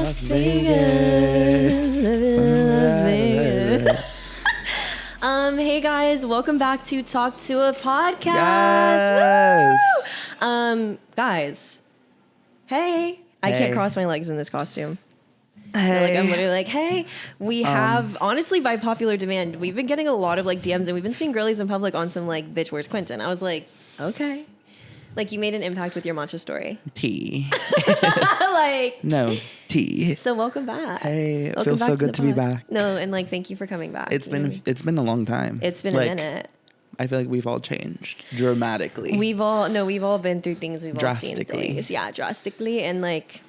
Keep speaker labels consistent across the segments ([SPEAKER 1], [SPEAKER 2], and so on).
[SPEAKER 1] Las Vegas. Las Vegas. Hey guys, welcome back to Talk to a Podcast.
[SPEAKER 2] Yes.
[SPEAKER 1] Woo! Guys. Hey. I can't cross my legs in this costume.
[SPEAKER 2] Hey.
[SPEAKER 1] I'm literally like, hey, we have, honestly, by popular demand, we've been getting a lot of like DMs and we've been seeing girlies in public on some like, bitch, where's Quentin? I was like, okay. Like, you made an impact with your matcha story.
[SPEAKER 2] Tea.
[SPEAKER 1] Like.
[SPEAKER 2] No, tea.
[SPEAKER 1] So welcome back.
[SPEAKER 2] Hey, it
[SPEAKER 1] Welcome
[SPEAKER 2] feels so good to be back.
[SPEAKER 1] No, and like, thank you for coming back.
[SPEAKER 2] It's been a long time.
[SPEAKER 1] It's been
[SPEAKER 2] like,
[SPEAKER 1] a minute.
[SPEAKER 2] I feel like we've all changed dramatically.
[SPEAKER 1] We've all been through things. We've all seen things. Yeah, drastically. And like,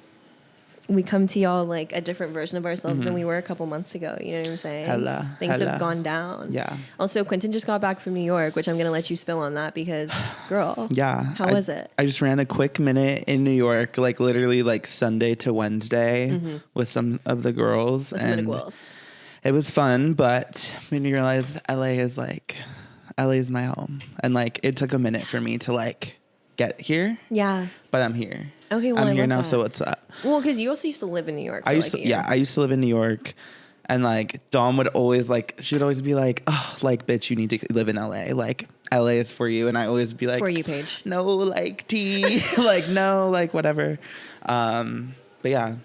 [SPEAKER 1] we come to y'all like a different version of ourselves than we were a couple months ago. You know what I'm saying? Things have gone down.
[SPEAKER 2] Yeah.
[SPEAKER 1] Also, Quentin just got back from New York, which I'm going to let you spill on that because, girl.
[SPEAKER 2] Yeah.
[SPEAKER 1] How was it?
[SPEAKER 2] I just ran a quick minute in New York, like literally like Sunday to Wednesday with some of the girls.
[SPEAKER 1] With some of the girls.
[SPEAKER 2] It was fun, but when you realize LA is my home. And like, it took a minute for me to like get here.
[SPEAKER 1] Yeah.
[SPEAKER 2] But I'm here.
[SPEAKER 1] Okay, well,
[SPEAKER 2] I'm here now,
[SPEAKER 1] that.
[SPEAKER 2] so what's up?
[SPEAKER 1] Well, because you also used to live in New York.
[SPEAKER 2] I used to live in New York, and like Dom would always she would always be like, "Oh, like bitch, you need to live in LA. Like LA is for you." And I always be like,
[SPEAKER 1] "For you, Paige."
[SPEAKER 2] No, like tea, like no, like whatever. But yeah,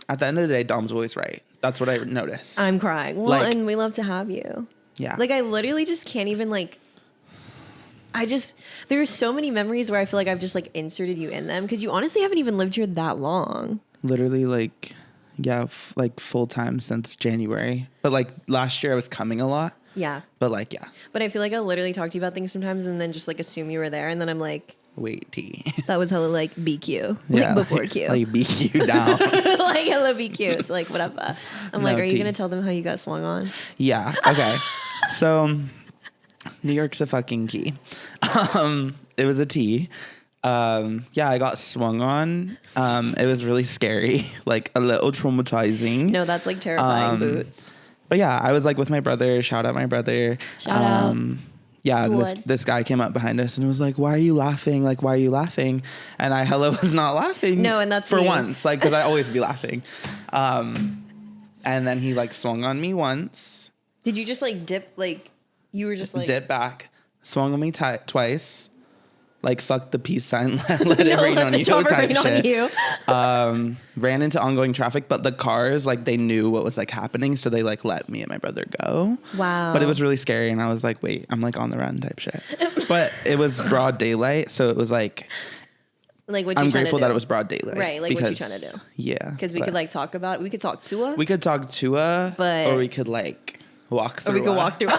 [SPEAKER 2] at the end of the day, Dom's always right. That's what I noticed.
[SPEAKER 1] I'm crying. Well, like, and we love to have you.
[SPEAKER 2] Yeah.
[SPEAKER 1] Like I literally just can't even like. There's so many memories where I feel like I've just like inserted you in them because you honestly haven't even lived here that long.
[SPEAKER 2] Literally like, yeah, like full time since January. But like last year I was coming a lot.
[SPEAKER 1] Yeah.
[SPEAKER 2] But like, yeah.
[SPEAKER 1] But I feel like I literally talk to you about things sometimes and then just like assume you were there. And then I'm like,
[SPEAKER 2] wait, T.
[SPEAKER 1] That was hella like BQ.
[SPEAKER 2] Yeah,
[SPEAKER 1] like before Q.
[SPEAKER 2] Like BQ down.
[SPEAKER 1] Like hella BQ. So like whatever. I'm like, are you going to tell them how you got swung on?
[SPEAKER 2] Yeah. Okay. So New York's a fucking key. It was a tea. Yeah, I got swung on. It was really scary, like a little traumatizing.
[SPEAKER 1] No, that's like terrifying boots.
[SPEAKER 2] But yeah, I was like with my brother. Shout out my brother.
[SPEAKER 1] Shout out.
[SPEAKER 2] Yeah, this guy came up behind us and was like, "Why are you laughing? Like, why are you laughing?" And I was not laughing.
[SPEAKER 1] No, and that's
[SPEAKER 2] for
[SPEAKER 1] me.
[SPEAKER 2] once, like, because I always be laughing. And then he like swung on me once.
[SPEAKER 1] Did you just like dip like? You were just like
[SPEAKER 2] dip back, swung on me twice, like fuck the peace sign, let it rain on you type shit. Ran into ongoing traffic, but the cars like they knew what was like happening, so they like let me and my brother go.
[SPEAKER 1] Wow.
[SPEAKER 2] But it was really scary, and I was like, wait, I'm like on the run type shit. But it was broad daylight, so it was like.
[SPEAKER 1] Like what you
[SPEAKER 2] I'm
[SPEAKER 1] trying
[SPEAKER 2] grateful
[SPEAKER 1] to do?
[SPEAKER 2] that it was broad daylight.
[SPEAKER 1] Right, like what you trying to do?
[SPEAKER 2] Yeah.
[SPEAKER 1] Because we could like talk about. We could talk to her.
[SPEAKER 2] We could talk to her, or we could like. Walk through.
[SPEAKER 1] Or we could walk through. No,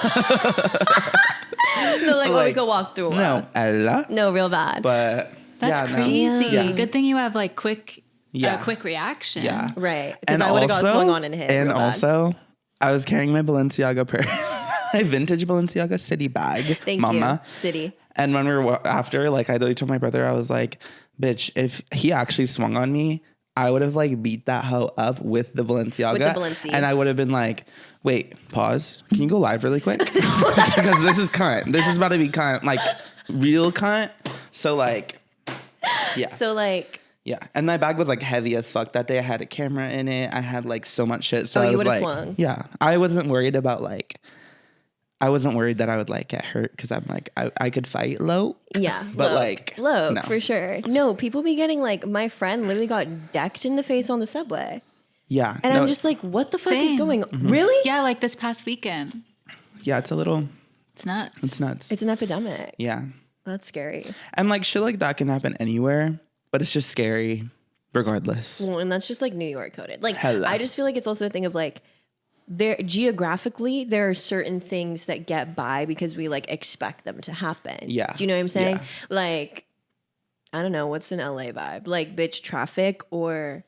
[SPEAKER 1] like, or we could walk through.
[SPEAKER 2] No, Ella.
[SPEAKER 1] No, real bad.
[SPEAKER 2] But
[SPEAKER 3] that's crazy.
[SPEAKER 2] No. Yeah.
[SPEAKER 3] Good thing you have like quick reaction.
[SPEAKER 2] Yeah,
[SPEAKER 1] right. Because I would have got swung on and hit.
[SPEAKER 2] And also, I was carrying my Balenciaga purse, my vintage Balenciaga city bag.
[SPEAKER 1] Thank
[SPEAKER 2] Mama.
[SPEAKER 1] you, city.
[SPEAKER 2] And when we were after, like, I literally told my brother, I was like, "Bitch, if he actually swung on me, I would have like beat that hoe up with the Balenciaga."
[SPEAKER 1] With the Balenciaga.
[SPEAKER 2] And I would have been like, wait, pause. Can you go live really quick? Because this is cunt. This is about to be cunt. Like, real cunt. So, like, yeah.
[SPEAKER 1] So, like.
[SPEAKER 2] Yeah. And my bag was, like, heavy as fuck. That day I had a camera in it. I had, like, so much shit. So I was like.
[SPEAKER 1] Swung.
[SPEAKER 2] Yeah. I wasn't worried about, like. I wasn't worried that I would, like, get hurt. Because I'm like, I could fight low.
[SPEAKER 1] Yeah.
[SPEAKER 2] But, like.
[SPEAKER 1] Low,
[SPEAKER 2] no.
[SPEAKER 1] for sure. No, people be getting, like. My friend literally got decked in the face on the subway.
[SPEAKER 2] Yeah.
[SPEAKER 1] And I'm just like, what the fuck is going on?
[SPEAKER 2] Mm-hmm.
[SPEAKER 1] Really?
[SPEAKER 3] Yeah, like this past weekend.
[SPEAKER 2] Yeah, it's a little.
[SPEAKER 3] It's nuts.
[SPEAKER 2] It's nuts.
[SPEAKER 1] It's an epidemic.
[SPEAKER 2] Yeah.
[SPEAKER 1] That's scary.
[SPEAKER 2] And like shit like that can happen anywhere, but it's just scary regardless.
[SPEAKER 1] Well, and that's just like New York coded. Like,
[SPEAKER 2] Hella.
[SPEAKER 1] I just feel like it's also a thing of like, geographically, there are certain things that get by because we like expect them to happen.
[SPEAKER 2] Yeah.
[SPEAKER 1] Do you know what I'm saying?
[SPEAKER 2] Yeah.
[SPEAKER 1] Like, I don't know, what's an LA vibe? Like, bitch, traffic or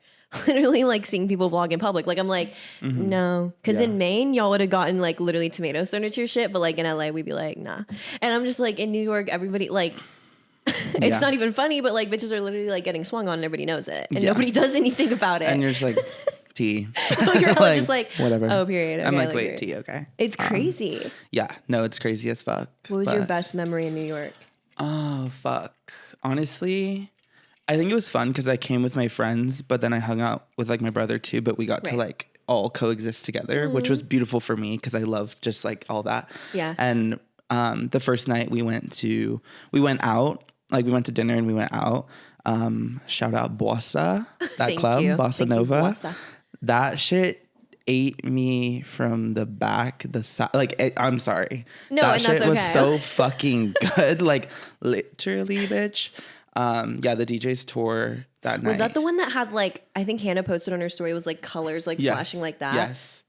[SPEAKER 1] literally like seeing people vlog in public. Like, I'm like, no. Because in Maine, y'all would have gotten like literally tomatoes thrown at your shit. But like in LA, we'd be like, nah. And I'm just like, in New York, everybody like, it's not even funny, but like bitches are literally like getting swung on and everybody knows it. And nobody does anything about it.
[SPEAKER 2] And you're just like, tea.
[SPEAKER 1] So you're like, just like,
[SPEAKER 2] whatever.
[SPEAKER 1] Oh, period. Okay,
[SPEAKER 2] I'm like, wait,
[SPEAKER 1] period.
[SPEAKER 2] tea, okay.
[SPEAKER 1] It's crazy.
[SPEAKER 2] Yeah, no, it's crazy as fuck.
[SPEAKER 1] What was your best memory in New York?
[SPEAKER 2] Oh, fuck. Honestly, I think it was fun because I came with my friends, but then I hung out with like my brother too. But we got to like all coexist together, which was beautiful for me because I love just like all that.
[SPEAKER 1] Yeah.
[SPEAKER 2] And the first night we went out, like we went to dinner and we went out. Shout out Bossa, that club, Bossa Nova. That shit ate me from the back, the side. Like, I'm sorry.
[SPEAKER 1] No,
[SPEAKER 2] that
[SPEAKER 1] and
[SPEAKER 2] shit
[SPEAKER 1] that's okay.
[SPEAKER 2] was so fucking good. Like, literally, bitch. Yeah, the DJ's tour that night.
[SPEAKER 1] Was that the one that had like, I think Hannah posted on her story, was like colors like flashing like that?
[SPEAKER 2] Yes.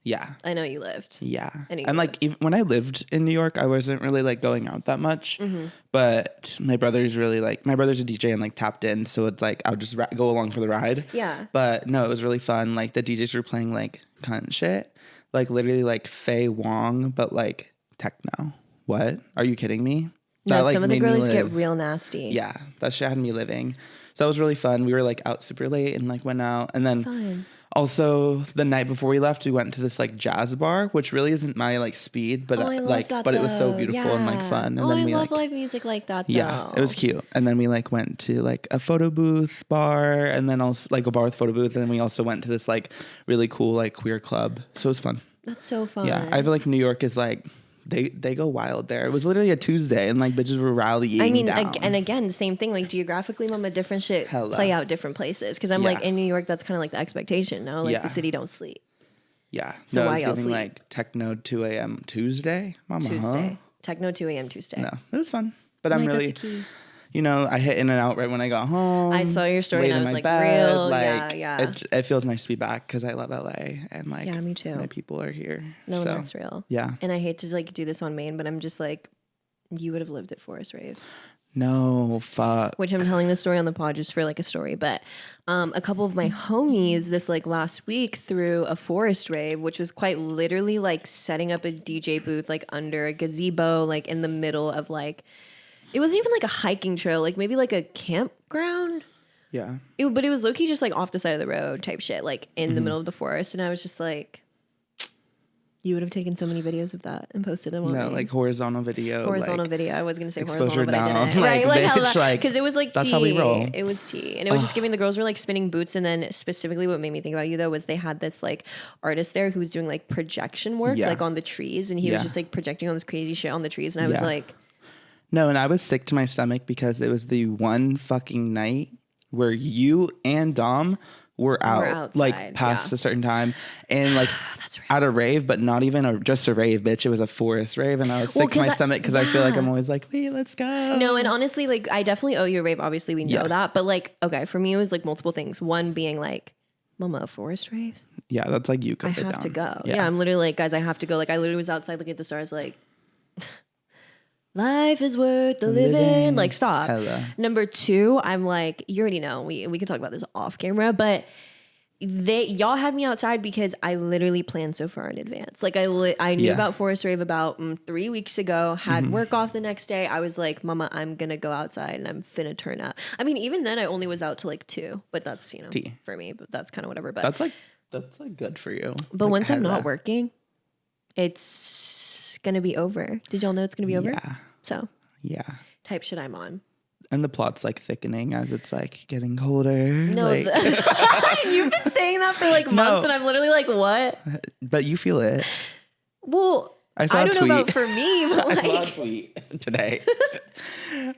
[SPEAKER 2] Yeah.
[SPEAKER 1] I know you lived.
[SPEAKER 2] Yeah. And like even when I lived in New York, I wasn't really like going out that much. But my brother's a DJ and like tapped in. So it's like, I would just go along for the ride.
[SPEAKER 1] Yeah.
[SPEAKER 2] But no, it was really fun. Like the DJs were playing like cunt shit. Like literally like Faye Wong, but like techno. What? Are you kidding me?
[SPEAKER 1] No,
[SPEAKER 2] That, like,
[SPEAKER 1] some of the
[SPEAKER 2] made me
[SPEAKER 1] girls get
[SPEAKER 2] live.
[SPEAKER 1] real nasty.
[SPEAKER 2] Yeah. That shit had me living. So that was really fun. We were like out super late and like went out. And then also the night before we left, we went to this like jazz bar, which really isn't my like speed, but
[SPEAKER 1] I love that,
[SPEAKER 2] but it was so beautiful and like fun. And then
[SPEAKER 1] I
[SPEAKER 2] we
[SPEAKER 1] love
[SPEAKER 2] like
[SPEAKER 1] live music like that though.
[SPEAKER 2] yeah, it was cute. And then we like went to like a photo booth bar and then also like a bar with photo booth. And then we also went to this like really cool like queer club. So it was fun.
[SPEAKER 1] That's so fun.
[SPEAKER 2] Yeah. I feel like New York is like, they go wild there. It was literally a Tuesday and like bitches were rallying.
[SPEAKER 1] I mean,
[SPEAKER 2] down.
[SPEAKER 1] and again, same thing. Like geographically, mama, different shit play out different places. Because I'm like in New York, that's kind of like the expectation. No, like the city don't sleep.
[SPEAKER 2] Yeah.
[SPEAKER 1] So
[SPEAKER 2] no,
[SPEAKER 1] why
[SPEAKER 2] it
[SPEAKER 1] y'all
[SPEAKER 2] was giving,
[SPEAKER 1] sleep?
[SPEAKER 2] like techno 2 a.m. Tuesday. Mama,
[SPEAKER 1] Tuesday, techno 2 a.m. Tuesday.
[SPEAKER 2] No, it was fun. But
[SPEAKER 1] I'm
[SPEAKER 2] I'm
[SPEAKER 1] like,
[SPEAKER 2] really,
[SPEAKER 1] that's a key.
[SPEAKER 2] you know, I hit in and out right when I got home.
[SPEAKER 1] I saw your story and I was like,
[SPEAKER 2] bed,
[SPEAKER 1] real,
[SPEAKER 2] like,
[SPEAKER 1] yeah.
[SPEAKER 2] It feels nice to be back because I love LA and like,
[SPEAKER 1] yeah, me too.
[SPEAKER 2] My people are here.
[SPEAKER 1] No,
[SPEAKER 2] so,
[SPEAKER 1] that's real.
[SPEAKER 2] Yeah.
[SPEAKER 1] And I hate to like do this on Maine, but I'm just like, you would have lived at Forest Rave.
[SPEAKER 2] No, fuck.
[SPEAKER 1] Which I'm telling this story on the pod just for like a story, but a couple of my homies this like last week threw a forest rave, which was quite literally like setting up a DJ booth like under a gazebo, like in the middle of like, it wasn't even like a hiking trail, like maybe like a campground.
[SPEAKER 2] Yeah.
[SPEAKER 1] But it was low-key just like off the side of the road type shit, like in the middle of the forest. And I was just like, you would have taken so many videos of that and posted them on
[SPEAKER 2] No, like horizontal video.
[SPEAKER 1] Horizontal
[SPEAKER 2] like,
[SPEAKER 1] video. I was going to say
[SPEAKER 2] exposure
[SPEAKER 1] horizontal, but
[SPEAKER 2] down.
[SPEAKER 1] I didn't.
[SPEAKER 2] Like,
[SPEAKER 1] right?
[SPEAKER 2] bitch, like,
[SPEAKER 1] because it was like
[SPEAKER 2] that's
[SPEAKER 1] tea.
[SPEAKER 2] how we roll.
[SPEAKER 1] It was tea. And it was just giving, the girls were like spinning boots. And then specifically what made me think about you though was they had this like artist there who was doing like projection work like on the trees. And he was just like projecting all this crazy shit on the trees. And I was like...
[SPEAKER 2] No, and I was sick to my stomach because it was the one fucking night where you and Dom were out like past a certain time and like that's right. At a rave, but not even just a rave, bitch. It was a forest rave and I was sick to my stomach because I feel like I'm always like, wait, let's go.
[SPEAKER 1] No, and honestly, like I definitely owe you a rave. Obviously, we know that. But like, okay, for me, it was like multiple things. One being like, mama, a forest rave?
[SPEAKER 2] Yeah, that's like you.
[SPEAKER 1] I have to go. Yeah, I'm literally like, guys, I have to go. Like I literally was outside looking at the stars like... Life is worth the living. Like, stop.
[SPEAKER 2] Hella.
[SPEAKER 1] Number two, I'm like, you already know. We can talk about this off camera, but y'all had me outside because I literally planned so far in advance. Like, I knew about Forest Rave about 3 weeks ago. Had work off the next day. I was like, Mama, I'm gonna go outside and I'm finna turn up. I mean, even then, I only was out to like 2, but that's for me. But that's kind of whatever. But
[SPEAKER 2] that's like good for you.
[SPEAKER 1] But
[SPEAKER 2] like,
[SPEAKER 1] once I'm not working, it's gonna be over. Did y'all know it's gonna be over?
[SPEAKER 2] Yeah.
[SPEAKER 1] So type shit I'm on.
[SPEAKER 2] And the plot's like thickening as it's like getting colder.
[SPEAKER 1] No,
[SPEAKER 2] like,
[SPEAKER 1] you've been saying that for like months, and I'm literally like, what?
[SPEAKER 2] But you feel it.
[SPEAKER 1] Well,
[SPEAKER 2] I
[SPEAKER 1] don't know about for me, but like...
[SPEAKER 2] I saw a tweet today.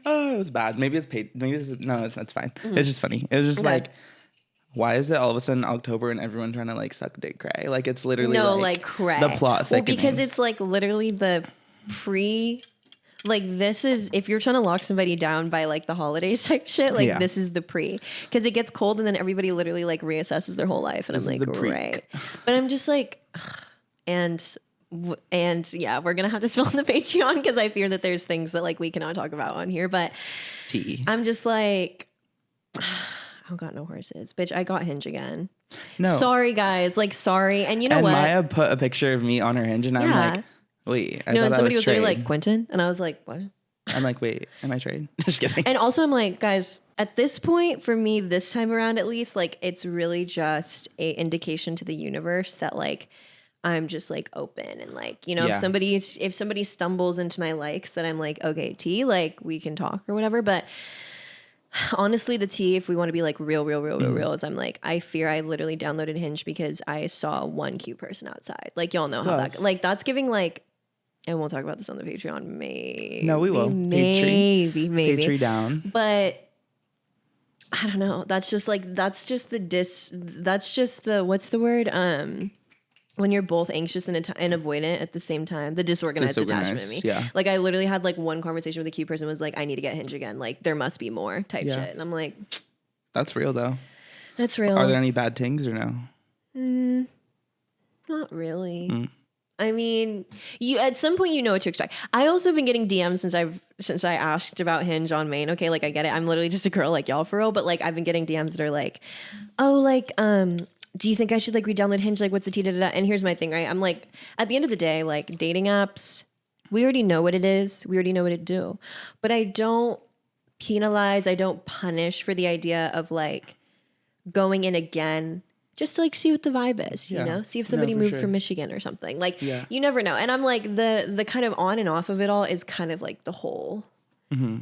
[SPEAKER 2] Oh, it was bad. Maybe it's paid. No, that's fine. It's just funny. It was just like, why is it all of a sudden October and everyone trying to like suck dick cray? Like it's literally like
[SPEAKER 1] cray.
[SPEAKER 2] The plot thickening.
[SPEAKER 1] Well, because it's like literally the like this is, if you're trying to lock somebody down by like the holidays type shit, like this is the because it gets cold and then everybody literally like reassesses their whole life. And I'm like, right. But I'm just like, and yeah, we're going to have to spill on the Patreon because I fear that there's things that like we cannot talk about on here, but I'm just like, I got no horses. Bitch, I got Hinge again. No. Sorry, guys. Like, sorry. And you know what?
[SPEAKER 2] Maya put a picture of me on her Hinge and I'm like, wait.
[SPEAKER 1] No, and somebody was really like, Quentin? And I was like, what?
[SPEAKER 2] I'm like, wait, am I trade? Just kidding.
[SPEAKER 1] And also I'm like, guys, at this point, for me, this time around at least, like, it's really just a indication to the universe that like, I'm just like open and like, you know, if somebody stumbles into my likes that I'm like, okay, T, like we can talk or whatever. But Honestly, the tea, if we want to be like real, is I'm like, I fear I literally downloaded Hinge because I saw one cute person outside. Like, y'all know how that, like, that's giving like, and we'll talk about this on the Patreon. Maybe.
[SPEAKER 2] No, we will.
[SPEAKER 1] Maybe.
[SPEAKER 2] Patreon down.
[SPEAKER 1] But I don't know. That's just the, what's the word? When you're both anxious and avoidant at the same time, the disorganized attachment in me.
[SPEAKER 2] Yeah.
[SPEAKER 1] Like I literally had like one conversation with a cute person was like, I need to get Hinge again. Like there must be more type shit. And I'm like,
[SPEAKER 2] that's real though.
[SPEAKER 1] That's real.
[SPEAKER 2] Are there any bad things or no?
[SPEAKER 1] Not really. I mean, you at some point you know what to expect. I also been getting DMs since I asked about Hinge on Maine. Okay, like I get it. I'm literally just a girl like y'all for real, but like I've been getting DMs that are like, oh, like do you think I should like re-download Hinge? Like, what's the tea? Da, da, da. And here's my thing, right? I'm like, at the end of the day, like dating apps, we already know what it is. We already know what it do. But I don't penalize, I don't punish for the idea of like going in again just to like see what the vibe is, you know? See if somebody moved from Michigan or something. Like, you never know. And I'm like, the kind of on and off of it all is kind of like the whole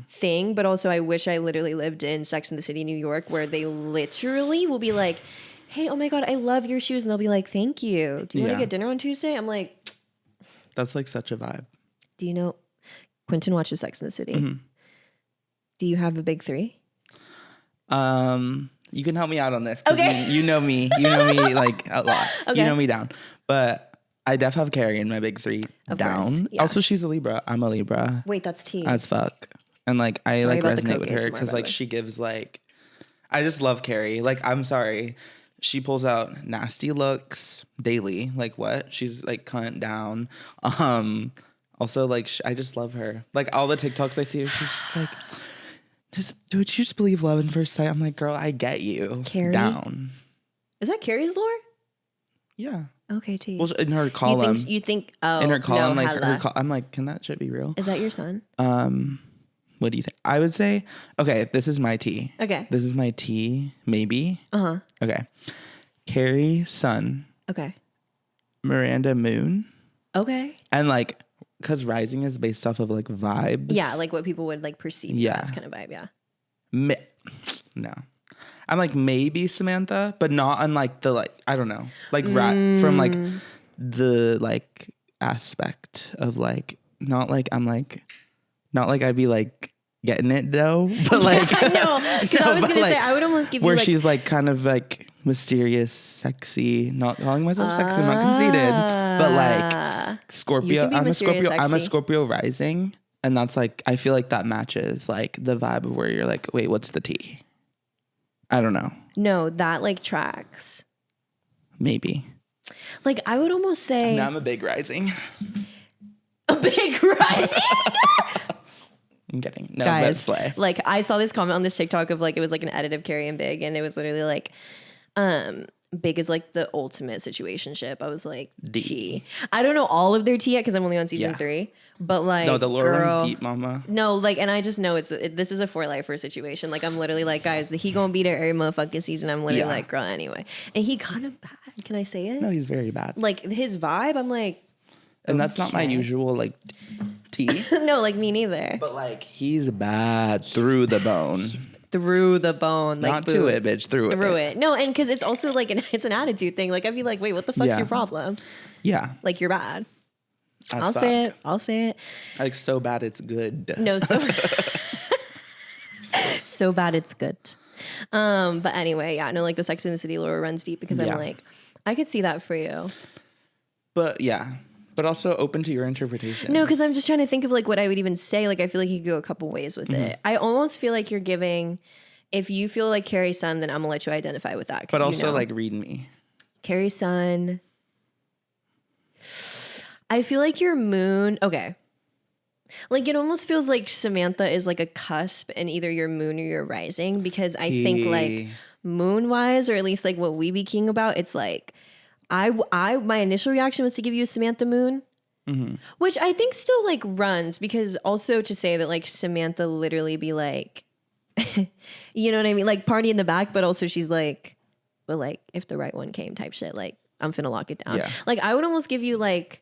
[SPEAKER 1] thing. But also I wish I literally lived in Sex and the City, New York, where they literally will be like, hey, oh my God, I love your shoes. And they'll be like, thank you. Do you want to get dinner on Tuesday? I'm like,
[SPEAKER 2] that's like such a vibe.
[SPEAKER 1] Do you know, Quentin watches Sex and the City. Do you have a big three?
[SPEAKER 2] You can help me out on this.
[SPEAKER 1] Okay.
[SPEAKER 2] You know me like a lot. Okay. You know me down. But I def have Carrie in my big three of down. Yeah. Also, she's a Libra. I'm a Libra.
[SPEAKER 1] Wait, that's T.
[SPEAKER 2] As fuck. And like, I like resonate with her because like she gives like, I just love Carrie. Like, I'm sorry. She pulls out nasty looks daily. Like what? She's like cunt down. Also like, I just love her. Like all the TikToks I see her, she's just like, would you just believe love in first sight? I'm like, girl, I get you.
[SPEAKER 1] Carrie?
[SPEAKER 2] Down.
[SPEAKER 1] Is that Carrie's lore?
[SPEAKER 2] Yeah.
[SPEAKER 1] Okay, geez.
[SPEAKER 2] Well, in her column.
[SPEAKER 1] You think oh,
[SPEAKER 2] in her column,
[SPEAKER 1] no,
[SPEAKER 2] like I'm like, can that shit be real?
[SPEAKER 1] Is that your son?
[SPEAKER 2] What do you think? I would say, okay, this is my tea.
[SPEAKER 1] Okay.
[SPEAKER 2] This is my tea, maybe.
[SPEAKER 1] Uh-huh.
[SPEAKER 2] Okay. Carrie, sun.
[SPEAKER 1] Okay.
[SPEAKER 2] Miranda, moon.
[SPEAKER 1] Okay.
[SPEAKER 2] And like, because rising is based off of like vibes.
[SPEAKER 1] Yeah, like what people would like perceive as kind of vibe, yeah.
[SPEAKER 2] No. I'm like maybe Samantha, but not unlike the like, I don't know. Like from like the like aspect of like, not like I'm like, not like I'd be like getting it though, but like
[SPEAKER 1] I know, because I was gonna say I would almost give
[SPEAKER 2] where
[SPEAKER 1] you like,
[SPEAKER 2] she's like kind of like mysterious, sexy. Not calling myself sexy, I'm not conceited, but like Scorpio. I'm a Scorpio rising, and that's like I feel like that matches like the vibe of where you're like, wait, what's the tea? I don't know.
[SPEAKER 1] No, that like tracks.
[SPEAKER 2] Maybe.
[SPEAKER 1] Like I would almost say.
[SPEAKER 2] No, I'm a big rising.
[SPEAKER 1] A big rising.
[SPEAKER 2] I'm kidding. No,
[SPEAKER 1] guys,
[SPEAKER 2] slay.
[SPEAKER 1] Like I saw this comment on this TikTok of like it was like an edit of Carrie and Big, and it was literally like, Big is like the ultimate situationship. I was like, T. I don't know all of their tea yet because I'm only on season 3, but like,
[SPEAKER 2] no, the lore runs deep, mama.
[SPEAKER 1] No, like, and I just know this is a for lifer situation. Like I'm literally like, guys, he gonna beat her every motherfucking season. I'm literally like, girl, anyway, and he kind of bad. Can I say it?
[SPEAKER 2] No, he's very bad.
[SPEAKER 1] Like his vibe, I'm like.
[SPEAKER 2] And that's not my usual like tea.
[SPEAKER 1] No, like me neither.
[SPEAKER 2] But like he's bad through the bone. He's
[SPEAKER 1] through the bone, like
[SPEAKER 2] not to it, bitch. Through it.
[SPEAKER 1] No, and because it's also like it's an attitude thing. Like I'd be like, wait, what the fuck's your problem?
[SPEAKER 2] Yeah,
[SPEAKER 1] like you're bad. I'll say it.
[SPEAKER 2] Like so bad it's good.
[SPEAKER 1] No, so so bad it's good. But anyway, yeah, no, like the Sex and the City lore runs deep because I'm like, I could see that for you.
[SPEAKER 2] But yeah. But also open to your interpretation.
[SPEAKER 1] No, because I'm just trying to think of like what I would even say. Like I feel like you could go a couple ways with it. I almost feel like you're giving, if you feel like Carrie's son, then I'm gonna let you identify with that.
[SPEAKER 2] But also like read me.
[SPEAKER 1] Carrie's son. I feel like your moon. Okay. Like it almost feels like Samantha is like a cusp in either your moon or your rising, because I think like moon wise, or at least like what we be king about, it's like, my initial reaction was to give you a Samantha moon, which I think still like runs, because also to say that like Samantha literally be like, you know what I mean? Like party in the back, but also she's like, but like if the right one came type shit, like I'm finna lock it down. Yeah. Like I would almost give you like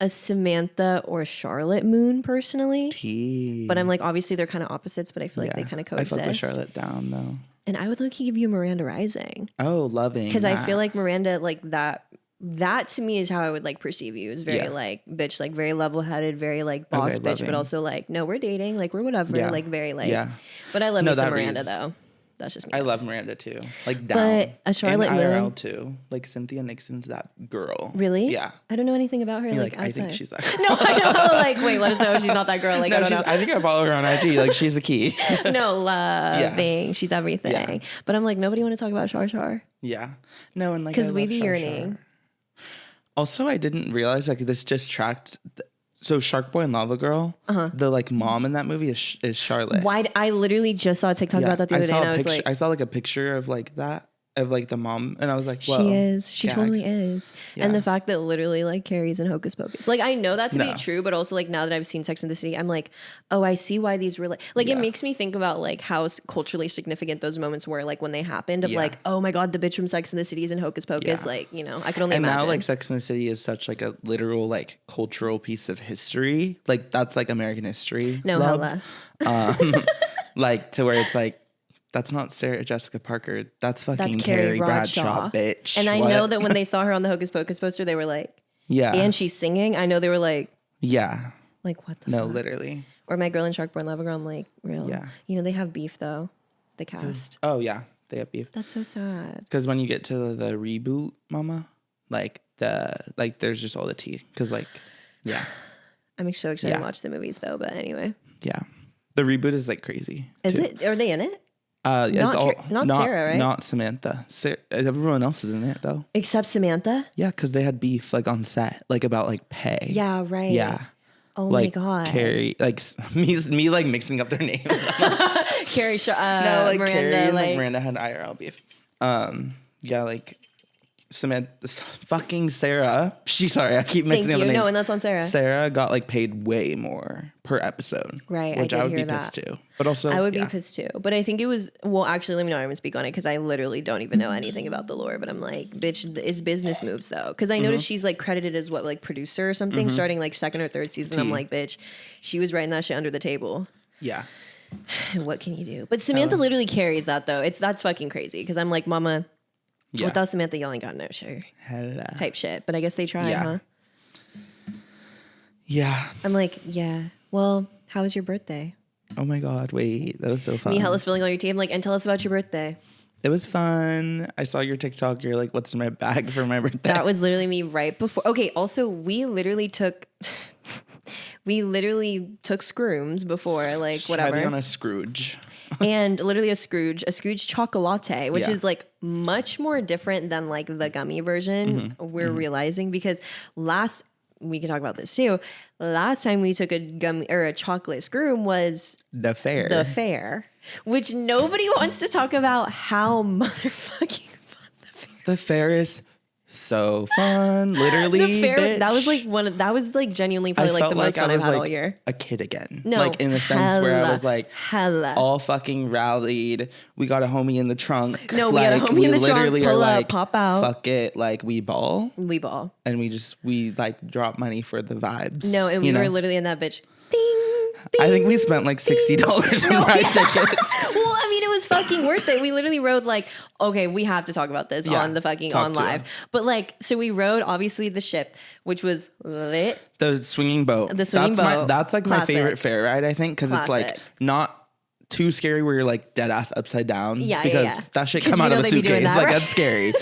[SPEAKER 1] a Samantha or Charlotte moon personally.
[SPEAKER 2] Tea.
[SPEAKER 1] But I'm like, obviously they're kind of opposites, but I feel like they kind of coexist.
[SPEAKER 2] I fuck with Charlotte down though.
[SPEAKER 1] And I would low-key give you Miranda Rising.
[SPEAKER 2] Oh, loving.
[SPEAKER 1] Because I feel like Miranda, like that to me is how I would like perceive you. Is very like bitch, like very level-headed, very like boss bitch, loving. But also like, no, we're dating, like we're whatever, like very like. Yeah. But I love me some Miranda though. That's just me.
[SPEAKER 2] I love Miranda too. Like down.
[SPEAKER 1] But a Charlotte
[SPEAKER 2] and IRL
[SPEAKER 1] Moon
[SPEAKER 2] too. Like Cynthia Nixon's that girl.
[SPEAKER 1] Really?
[SPEAKER 2] Yeah.
[SPEAKER 1] I don't know anything about her. Like
[SPEAKER 2] I think she's that girl.
[SPEAKER 1] No, I know. Like, wait, let us know if she's not that girl. Like,
[SPEAKER 2] no,
[SPEAKER 1] I
[SPEAKER 2] think I follow her on IG. Like, she's the key.
[SPEAKER 1] No, loving. She's everything. Yeah. But I'm like, nobody want to talk about Char.
[SPEAKER 2] Yeah. No, and like,
[SPEAKER 1] because we be yearning.
[SPEAKER 2] Also, I didn't realize like this just tracked. So Shark Boy and Lava Girl, the like mom in that movie is Charlotte.
[SPEAKER 1] Why? I literally just saw a TikTok about that the other day, and I was like,
[SPEAKER 2] I saw like a picture of like that. Of like the mom, and I was like, whoa,
[SPEAKER 1] she is. She totally is. Yeah. And the fact that literally like Carrie's in Hocus Pocus. Like I know that to be true, but also like now that I've seen Sex and the City, I'm like, oh, I see why these were like it makes me think about like how culturally significant those moments were, like when they happened of like, oh my god, the bitch from Sex and the City is in Hocus Pocus. Like, you know, I could only imagine.
[SPEAKER 2] And now like Sex and the City is such like a literal like cultural piece of history. Like that's like American history.
[SPEAKER 1] No, hella.
[SPEAKER 2] Like to where it's like, that's not Sarah Jessica Parker. That's fucking Carrie Bradshaw, bitch.
[SPEAKER 1] And I know that when they saw her on the Hocus Pocus poster, they were like,
[SPEAKER 2] yeah.
[SPEAKER 1] And she's singing. I know they were like,
[SPEAKER 2] yeah.
[SPEAKER 1] Like, what the
[SPEAKER 2] fuck?
[SPEAKER 1] No,
[SPEAKER 2] literally.
[SPEAKER 1] Or my girl in Shark Boy and Lava Girl, I'm like, real. Yeah. You know, they have beef though, the cast.
[SPEAKER 2] Oh, yeah. They have beef.
[SPEAKER 1] That's so sad.
[SPEAKER 2] Because when you get to the reboot, mama, like there's just all the tea. Because like, yeah.
[SPEAKER 1] I'm so excited to watch the movies though, but anyway.
[SPEAKER 2] Yeah. The reboot is like crazy.
[SPEAKER 1] Is it? Are they in it?
[SPEAKER 2] Not
[SPEAKER 1] Sarah, right?
[SPEAKER 2] Not Samantha. Everyone else is in it though.
[SPEAKER 1] Except Samantha?
[SPEAKER 2] Yeah, because they had beef like on set, like about like pay.
[SPEAKER 1] Yeah, right.
[SPEAKER 2] Yeah.
[SPEAKER 1] Oh
[SPEAKER 2] like,
[SPEAKER 1] my god.
[SPEAKER 2] Carrie, like me like mixing up their names.
[SPEAKER 1] Carrie,
[SPEAKER 2] no, like
[SPEAKER 1] Miranda,
[SPEAKER 2] Carrie and like Miranda had IRL beef. Yeah, like Samantha, fucking Sarah. I keep mixing up the names.
[SPEAKER 1] No, and that's on Sarah.
[SPEAKER 2] Sarah got like paid way more per episode.
[SPEAKER 1] Right,
[SPEAKER 2] which
[SPEAKER 1] I
[SPEAKER 2] would
[SPEAKER 1] hear
[SPEAKER 2] be
[SPEAKER 1] that.
[SPEAKER 2] pissed too. But also,
[SPEAKER 1] I would be pissed too. But I think it was, well, actually, let me know. I'm going to speak on it because I literally don't even know anything about the lore. But I'm like, bitch, it's business moves though. Because I noticed she's like credited as what, like producer or something starting like second or third season. I'm like, bitch, she was writing that shit under the table.
[SPEAKER 2] Yeah.
[SPEAKER 1] What can you do? But Samantha literally carries that though. That's fucking crazy. Because I'm like, mama, without Samantha, y'all ain't got no show. Type shit. But I guess they tried, huh?
[SPEAKER 2] Yeah.
[SPEAKER 1] I'm like, yeah. Well, how was your birthday?
[SPEAKER 2] Oh my god, wait, that was so fun.
[SPEAKER 1] Me hella spilling all your tea. I'm like, and tell us about your birthday.
[SPEAKER 2] It was fun. I saw your TikTok. You're like, what's in my bag for my birthday?
[SPEAKER 1] That was literally me right before. Okay, also, we literally took scrooms before, like, whatever.
[SPEAKER 2] Heavy on a Scrooge.
[SPEAKER 1] And literally a Scrooge chocolate, which is like much more different than like the gummy version we're realizing, because we can talk about this too. Last time we took a gummy or a chocolate scroom was
[SPEAKER 2] the fair,
[SPEAKER 1] which nobody wants to talk about how motherfucking fun
[SPEAKER 2] the fair is. So fun, literally.
[SPEAKER 1] The fair,
[SPEAKER 2] bitch.
[SPEAKER 1] that was like genuinely probably like the most fun I've had all year.
[SPEAKER 2] A kid again.
[SPEAKER 1] No,
[SPEAKER 2] like in the sense where I was like
[SPEAKER 1] hella
[SPEAKER 2] all fucking rallied. We got a homie in the trunk.
[SPEAKER 1] No, we got a homie in the trunk. Pull up, like, pop out.
[SPEAKER 2] Fuck it, like we ball.
[SPEAKER 1] And
[SPEAKER 2] we like drop money for the vibes.
[SPEAKER 1] No, and we were literally in that bitch. Ding,
[SPEAKER 2] I think we spent like $60 on ride tickets.
[SPEAKER 1] Well, I mean, it was fucking worth it. We literally rode like, okay, we have to talk about this on the fucking on live. But like, so we rode obviously the ship, which was lit.
[SPEAKER 2] The swinging boat. That's like my favorite fair ride, I think, because it's like not too scary where you're like dead ass upside down.
[SPEAKER 1] Yeah,
[SPEAKER 2] because that shit come out of a suitcase. That's scary.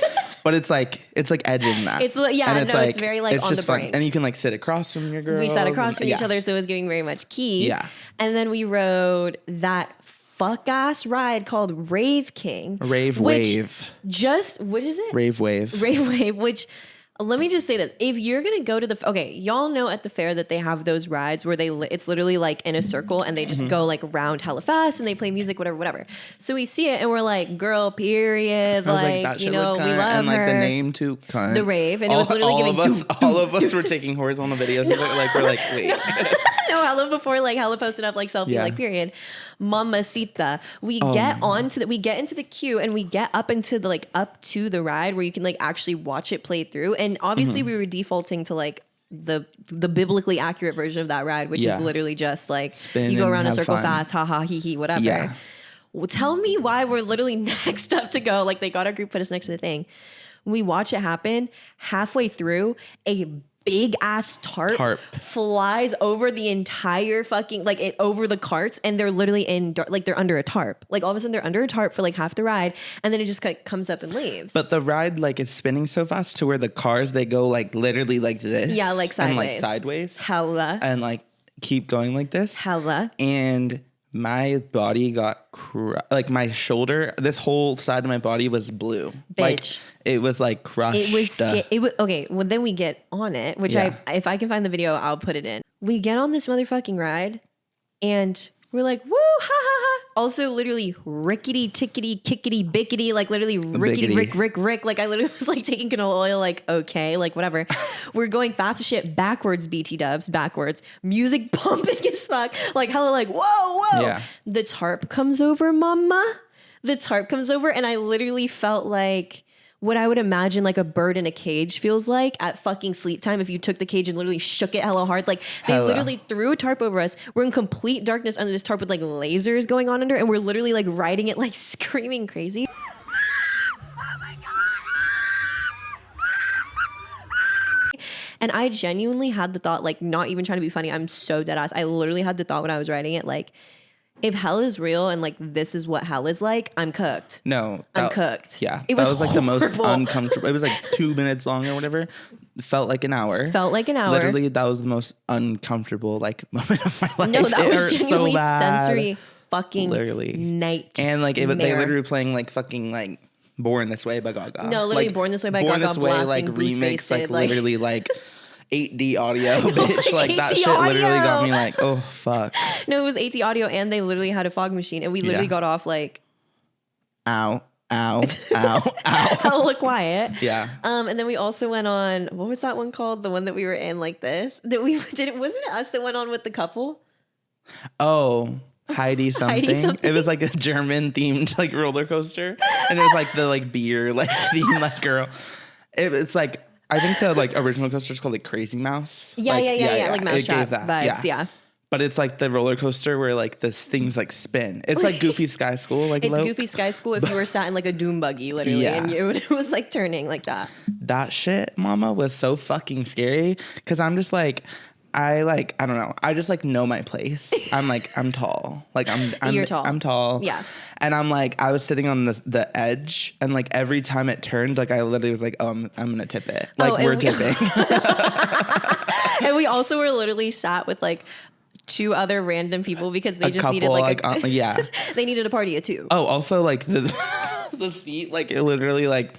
[SPEAKER 2] But it's like edging that.
[SPEAKER 1] It's very like on the brink.
[SPEAKER 2] And you can like sit across from your girl.
[SPEAKER 1] We sat across from each other, so it was giving very much key.
[SPEAKER 2] Yeah.
[SPEAKER 1] And then we rode that fuck ass ride called Rave King.
[SPEAKER 2] Wave.
[SPEAKER 1] What is it?
[SPEAKER 2] Rave Wave,
[SPEAKER 1] which let me just say that if you're going to go to y'all know at the fair that they have those rides where it's literally like in a circle and they just go like round hella fast and they play music, whatever. So we see it and we're like, girl, period. Like, you know, we love
[SPEAKER 2] and
[SPEAKER 1] her.
[SPEAKER 2] Like the name too, cunt.
[SPEAKER 1] The Rave. And it was literally
[SPEAKER 2] all of us were taking horizontal videos of it. Like, we're like, wait.
[SPEAKER 1] No, Hella posted up like selfie, like period. Mamacita. We get into the queue and we get up into the up to the ride where you can like actually watch it play through. And obviously we were defaulting to like the biblically accurate version of that ride, which is literally just like
[SPEAKER 2] spin
[SPEAKER 1] you go
[SPEAKER 2] and
[SPEAKER 1] around a
[SPEAKER 2] have
[SPEAKER 1] circle
[SPEAKER 2] fun.
[SPEAKER 1] fast, ha ha, hee hee, whatever.
[SPEAKER 2] Yeah.
[SPEAKER 1] Well, tell me why we're literally next up to go. Like they got our group, put us next to the thing. We watch it happen. Halfway through, a big ass tarp flies over the entire fucking over the carts, and they're literally they're under a tarp. Like all of a sudden they're under a tarp for like half the ride, and then it just like comes up and leaves.
[SPEAKER 2] But the ride like is spinning so fast to where the cars they go like literally like this.
[SPEAKER 1] Yeah, like sideways.
[SPEAKER 2] And like sideways.
[SPEAKER 1] Hella.
[SPEAKER 2] And like keep going like this.
[SPEAKER 1] Hella.
[SPEAKER 2] And my body got like my shoulder, this whole side of my body was blue.
[SPEAKER 1] Bitch.
[SPEAKER 2] Like it was like crushed.
[SPEAKER 1] It was okay. Well, then we get on it, which if I can find the video, I'll put it in. We get on this motherfucking ride, and we're like, woo, ha ha ha. Also, literally rickety tickety kickety bickety, like literally rickety rick. Like I literally was like taking canola oil, like okay, like whatever. We're going fast as shit backwards, BT dubs, backwards. Music pumping as fuck, like hella, like whoa.
[SPEAKER 2] Yeah.
[SPEAKER 1] The tarp comes over, mama. The tarp comes over, and I literally felt like what I would imagine like a bird in a cage feels like at fucking sleep time if you took the cage and literally shook it hella hard. Like they literally threw a tarp over us. We're in complete darkness under this tarp with like lasers going on under, and we're literally like riding it like screaming crazy. And I genuinely had the thought, like not even trying to be funny, I'm so dead ass. I literally had the thought when I was writing it, like, if hell is real and like this is what hell is like, I'm cooked.
[SPEAKER 2] No.
[SPEAKER 1] I'm cooked.
[SPEAKER 2] Yeah.
[SPEAKER 1] It
[SPEAKER 2] was
[SPEAKER 1] was
[SPEAKER 2] like
[SPEAKER 1] horrible.
[SPEAKER 2] The most uncomfortable. It was like 2 minutes long or whatever. It felt like an hour. Literally, that was the most uncomfortable like moment of my life.
[SPEAKER 1] No, that was genuinely
[SPEAKER 2] so
[SPEAKER 1] sensory fucking
[SPEAKER 2] literally
[SPEAKER 1] night.
[SPEAKER 2] And like they literally were playing like fucking like Born This Way by Gaga.
[SPEAKER 1] No, literally
[SPEAKER 2] like,
[SPEAKER 1] Born This Way by
[SPEAKER 2] Born
[SPEAKER 1] Gaga
[SPEAKER 2] This Way,
[SPEAKER 1] blasting
[SPEAKER 2] like
[SPEAKER 1] Bruce
[SPEAKER 2] remix,
[SPEAKER 1] Basted,
[SPEAKER 2] like literally like 8D audio, bitch. Like that
[SPEAKER 1] 8D
[SPEAKER 2] shit
[SPEAKER 1] audio.
[SPEAKER 2] literally got me like, oh fuck.
[SPEAKER 1] No, it was AT audio, and they literally had a fog machine, and we literally got off like,
[SPEAKER 3] ow,
[SPEAKER 1] hella quiet.
[SPEAKER 2] Yeah.
[SPEAKER 1] And then we also went on, what was that one called? The one that we were in like this. That we didn't, wasn't it us that went on with the couple?
[SPEAKER 2] Oh. Heidi something. It was like a German themed like roller coaster, and it was like the like beer like theme like girl. It's like I think the like original coaster is called like Crazy Mouse.
[SPEAKER 1] Yeah, like Mousetrap vibes. Yeah.
[SPEAKER 2] But it's like the roller coaster where like this things like spin. It's like Goofy Sky School. Like
[SPEAKER 1] it's Goofy Sky School if you were sat in like a doom buggy literally, and it was like turning like that.
[SPEAKER 2] That shit, mama, was so fucking scary because I'm just like. I don't know. I just like know my place. I'm tall. Like
[SPEAKER 1] You're tall.
[SPEAKER 2] I'm tall.
[SPEAKER 1] Yeah.
[SPEAKER 2] And I'm like, I was sitting on the edge, and like every time it turned, like I literally was like, oh, I'm gonna tip it. Like we're tipping.
[SPEAKER 1] And we also were literally sat with like 2 other random people because they needed like
[SPEAKER 2] yeah.
[SPEAKER 1] They needed a party of 2.
[SPEAKER 2] Oh, also like the seat, like it literally like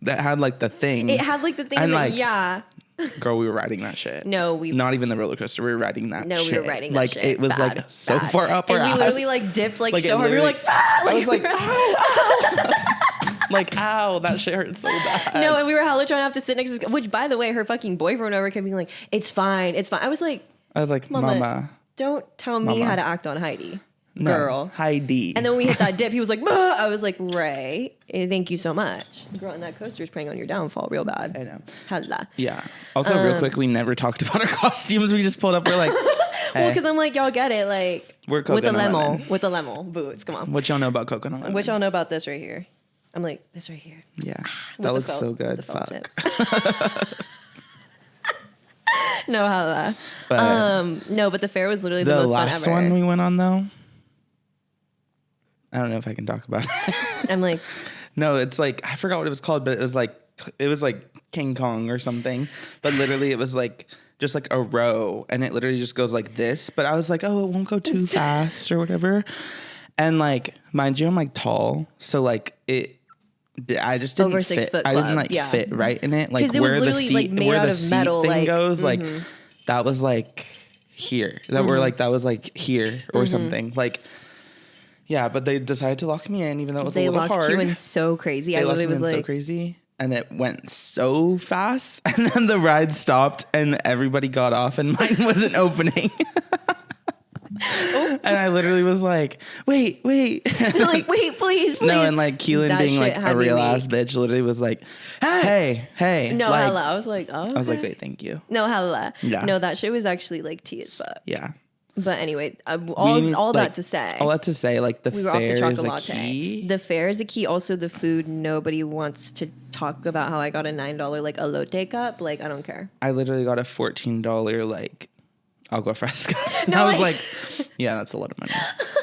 [SPEAKER 2] that had like the thing.
[SPEAKER 1] It had like the thing,
[SPEAKER 2] and
[SPEAKER 1] like yeah.
[SPEAKER 2] Girl, we were riding that shit.
[SPEAKER 1] No,
[SPEAKER 2] not even the roller coaster. We were riding that.
[SPEAKER 1] No,
[SPEAKER 2] shit.
[SPEAKER 1] we were riding that
[SPEAKER 2] like
[SPEAKER 1] shit.
[SPEAKER 2] It was
[SPEAKER 1] bad,
[SPEAKER 2] like so
[SPEAKER 1] bad.
[SPEAKER 2] far up our ass.
[SPEAKER 1] And we literally like dipped like so hard. We were like,
[SPEAKER 2] ah! I was like, ow. Like, ow, that shit hurt so bad.
[SPEAKER 1] No, and we were hella trying to have to sit next to, which by the way, her fucking boyfriend over kept being like, it's fine. I was like, Mama, don't tell me how to act on Heidi.
[SPEAKER 2] No,
[SPEAKER 1] girl.
[SPEAKER 2] Heidi.
[SPEAKER 1] And then when we hit that dip, he was like, bah! I was like, Ray, thank you so much. Girl, and that coaster is preying on your downfall real bad.
[SPEAKER 2] I know.
[SPEAKER 1] Hella.
[SPEAKER 2] Yeah. Also, real quick, we never talked about our costumes. We just pulled up. We're like, hey.
[SPEAKER 1] Well, because I'm like, y'all get it. Like,
[SPEAKER 2] we're
[SPEAKER 1] with the lemo. With the lemo boots. Come on.
[SPEAKER 2] What y'all know about coconut lemon?
[SPEAKER 1] What y'all know about this right here? I'm like, this right here.
[SPEAKER 2] Yeah. That looks so good.
[SPEAKER 1] Fuck. No, hella. No, but the fair was literally the most fun ever.
[SPEAKER 2] The last one we went on, though, I don't know if I can talk about it.
[SPEAKER 1] I'm like,
[SPEAKER 2] no, it's like I forgot what it was called, but it was like King Kong or something. But literally, it was like just like a row, and it literally just goes like this. But I was like, oh, it won't go too fast or whatever. And like, mind you, I'm like tall, so like I just didn't
[SPEAKER 1] over
[SPEAKER 2] fit.
[SPEAKER 1] 6 foot
[SPEAKER 2] I
[SPEAKER 1] club.
[SPEAKER 2] didn't like fit right in it. Like
[SPEAKER 1] it
[SPEAKER 2] where
[SPEAKER 1] was
[SPEAKER 2] the seat,
[SPEAKER 1] like made
[SPEAKER 2] where
[SPEAKER 1] out
[SPEAKER 2] the
[SPEAKER 1] of
[SPEAKER 2] seat
[SPEAKER 1] metal,
[SPEAKER 2] thing
[SPEAKER 1] like,
[SPEAKER 2] goes, like that was like here. That were like that was like here or something. Like. Yeah, but they decided to lock me in, even though it was a little hard. They locked
[SPEAKER 1] you in so crazy. I literally was like,
[SPEAKER 2] so crazy, and it went so fast, and then the ride stopped, and everybody got off, and mine wasn't opening. And I literally was like, wait.
[SPEAKER 1] Like, wait, please.
[SPEAKER 2] No, and like Keelan
[SPEAKER 1] That
[SPEAKER 2] being like
[SPEAKER 1] shit had
[SPEAKER 2] a
[SPEAKER 1] me
[SPEAKER 2] real
[SPEAKER 1] weak.
[SPEAKER 2] ass bitch literally was like, hey.
[SPEAKER 1] No,
[SPEAKER 2] like,
[SPEAKER 1] hella. I was like, oh, okay.
[SPEAKER 2] I was like, wait, thank you.
[SPEAKER 1] No, hella.
[SPEAKER 2] Yeah.
[SPEAKER 1] No, that shit was actually like tea as fuck.
[SPEAKER 2] Yeah.
[SPEAKER 1] But anyway, all that to say,
[SPEAKER 2] like the
[SPEAKER 1] we were off the
[SPEAKER 2] fare is
[SPEAKER 1] chocolate
[SPEAKER 2] a
[SPEAKER 1] latte.
[SPEAKER 2] key.
[SPEAKER 1] The fare is a key. Also, the food. Nobody wants to talk about how I got a $9 like elote cup. Like, I don't care.
[SPEAKER 2] I literally got a $14 like agua fresca. And
[SPEAKER 1] No,
[SPEAKER 2] I was like, yeah, that's a lot of money.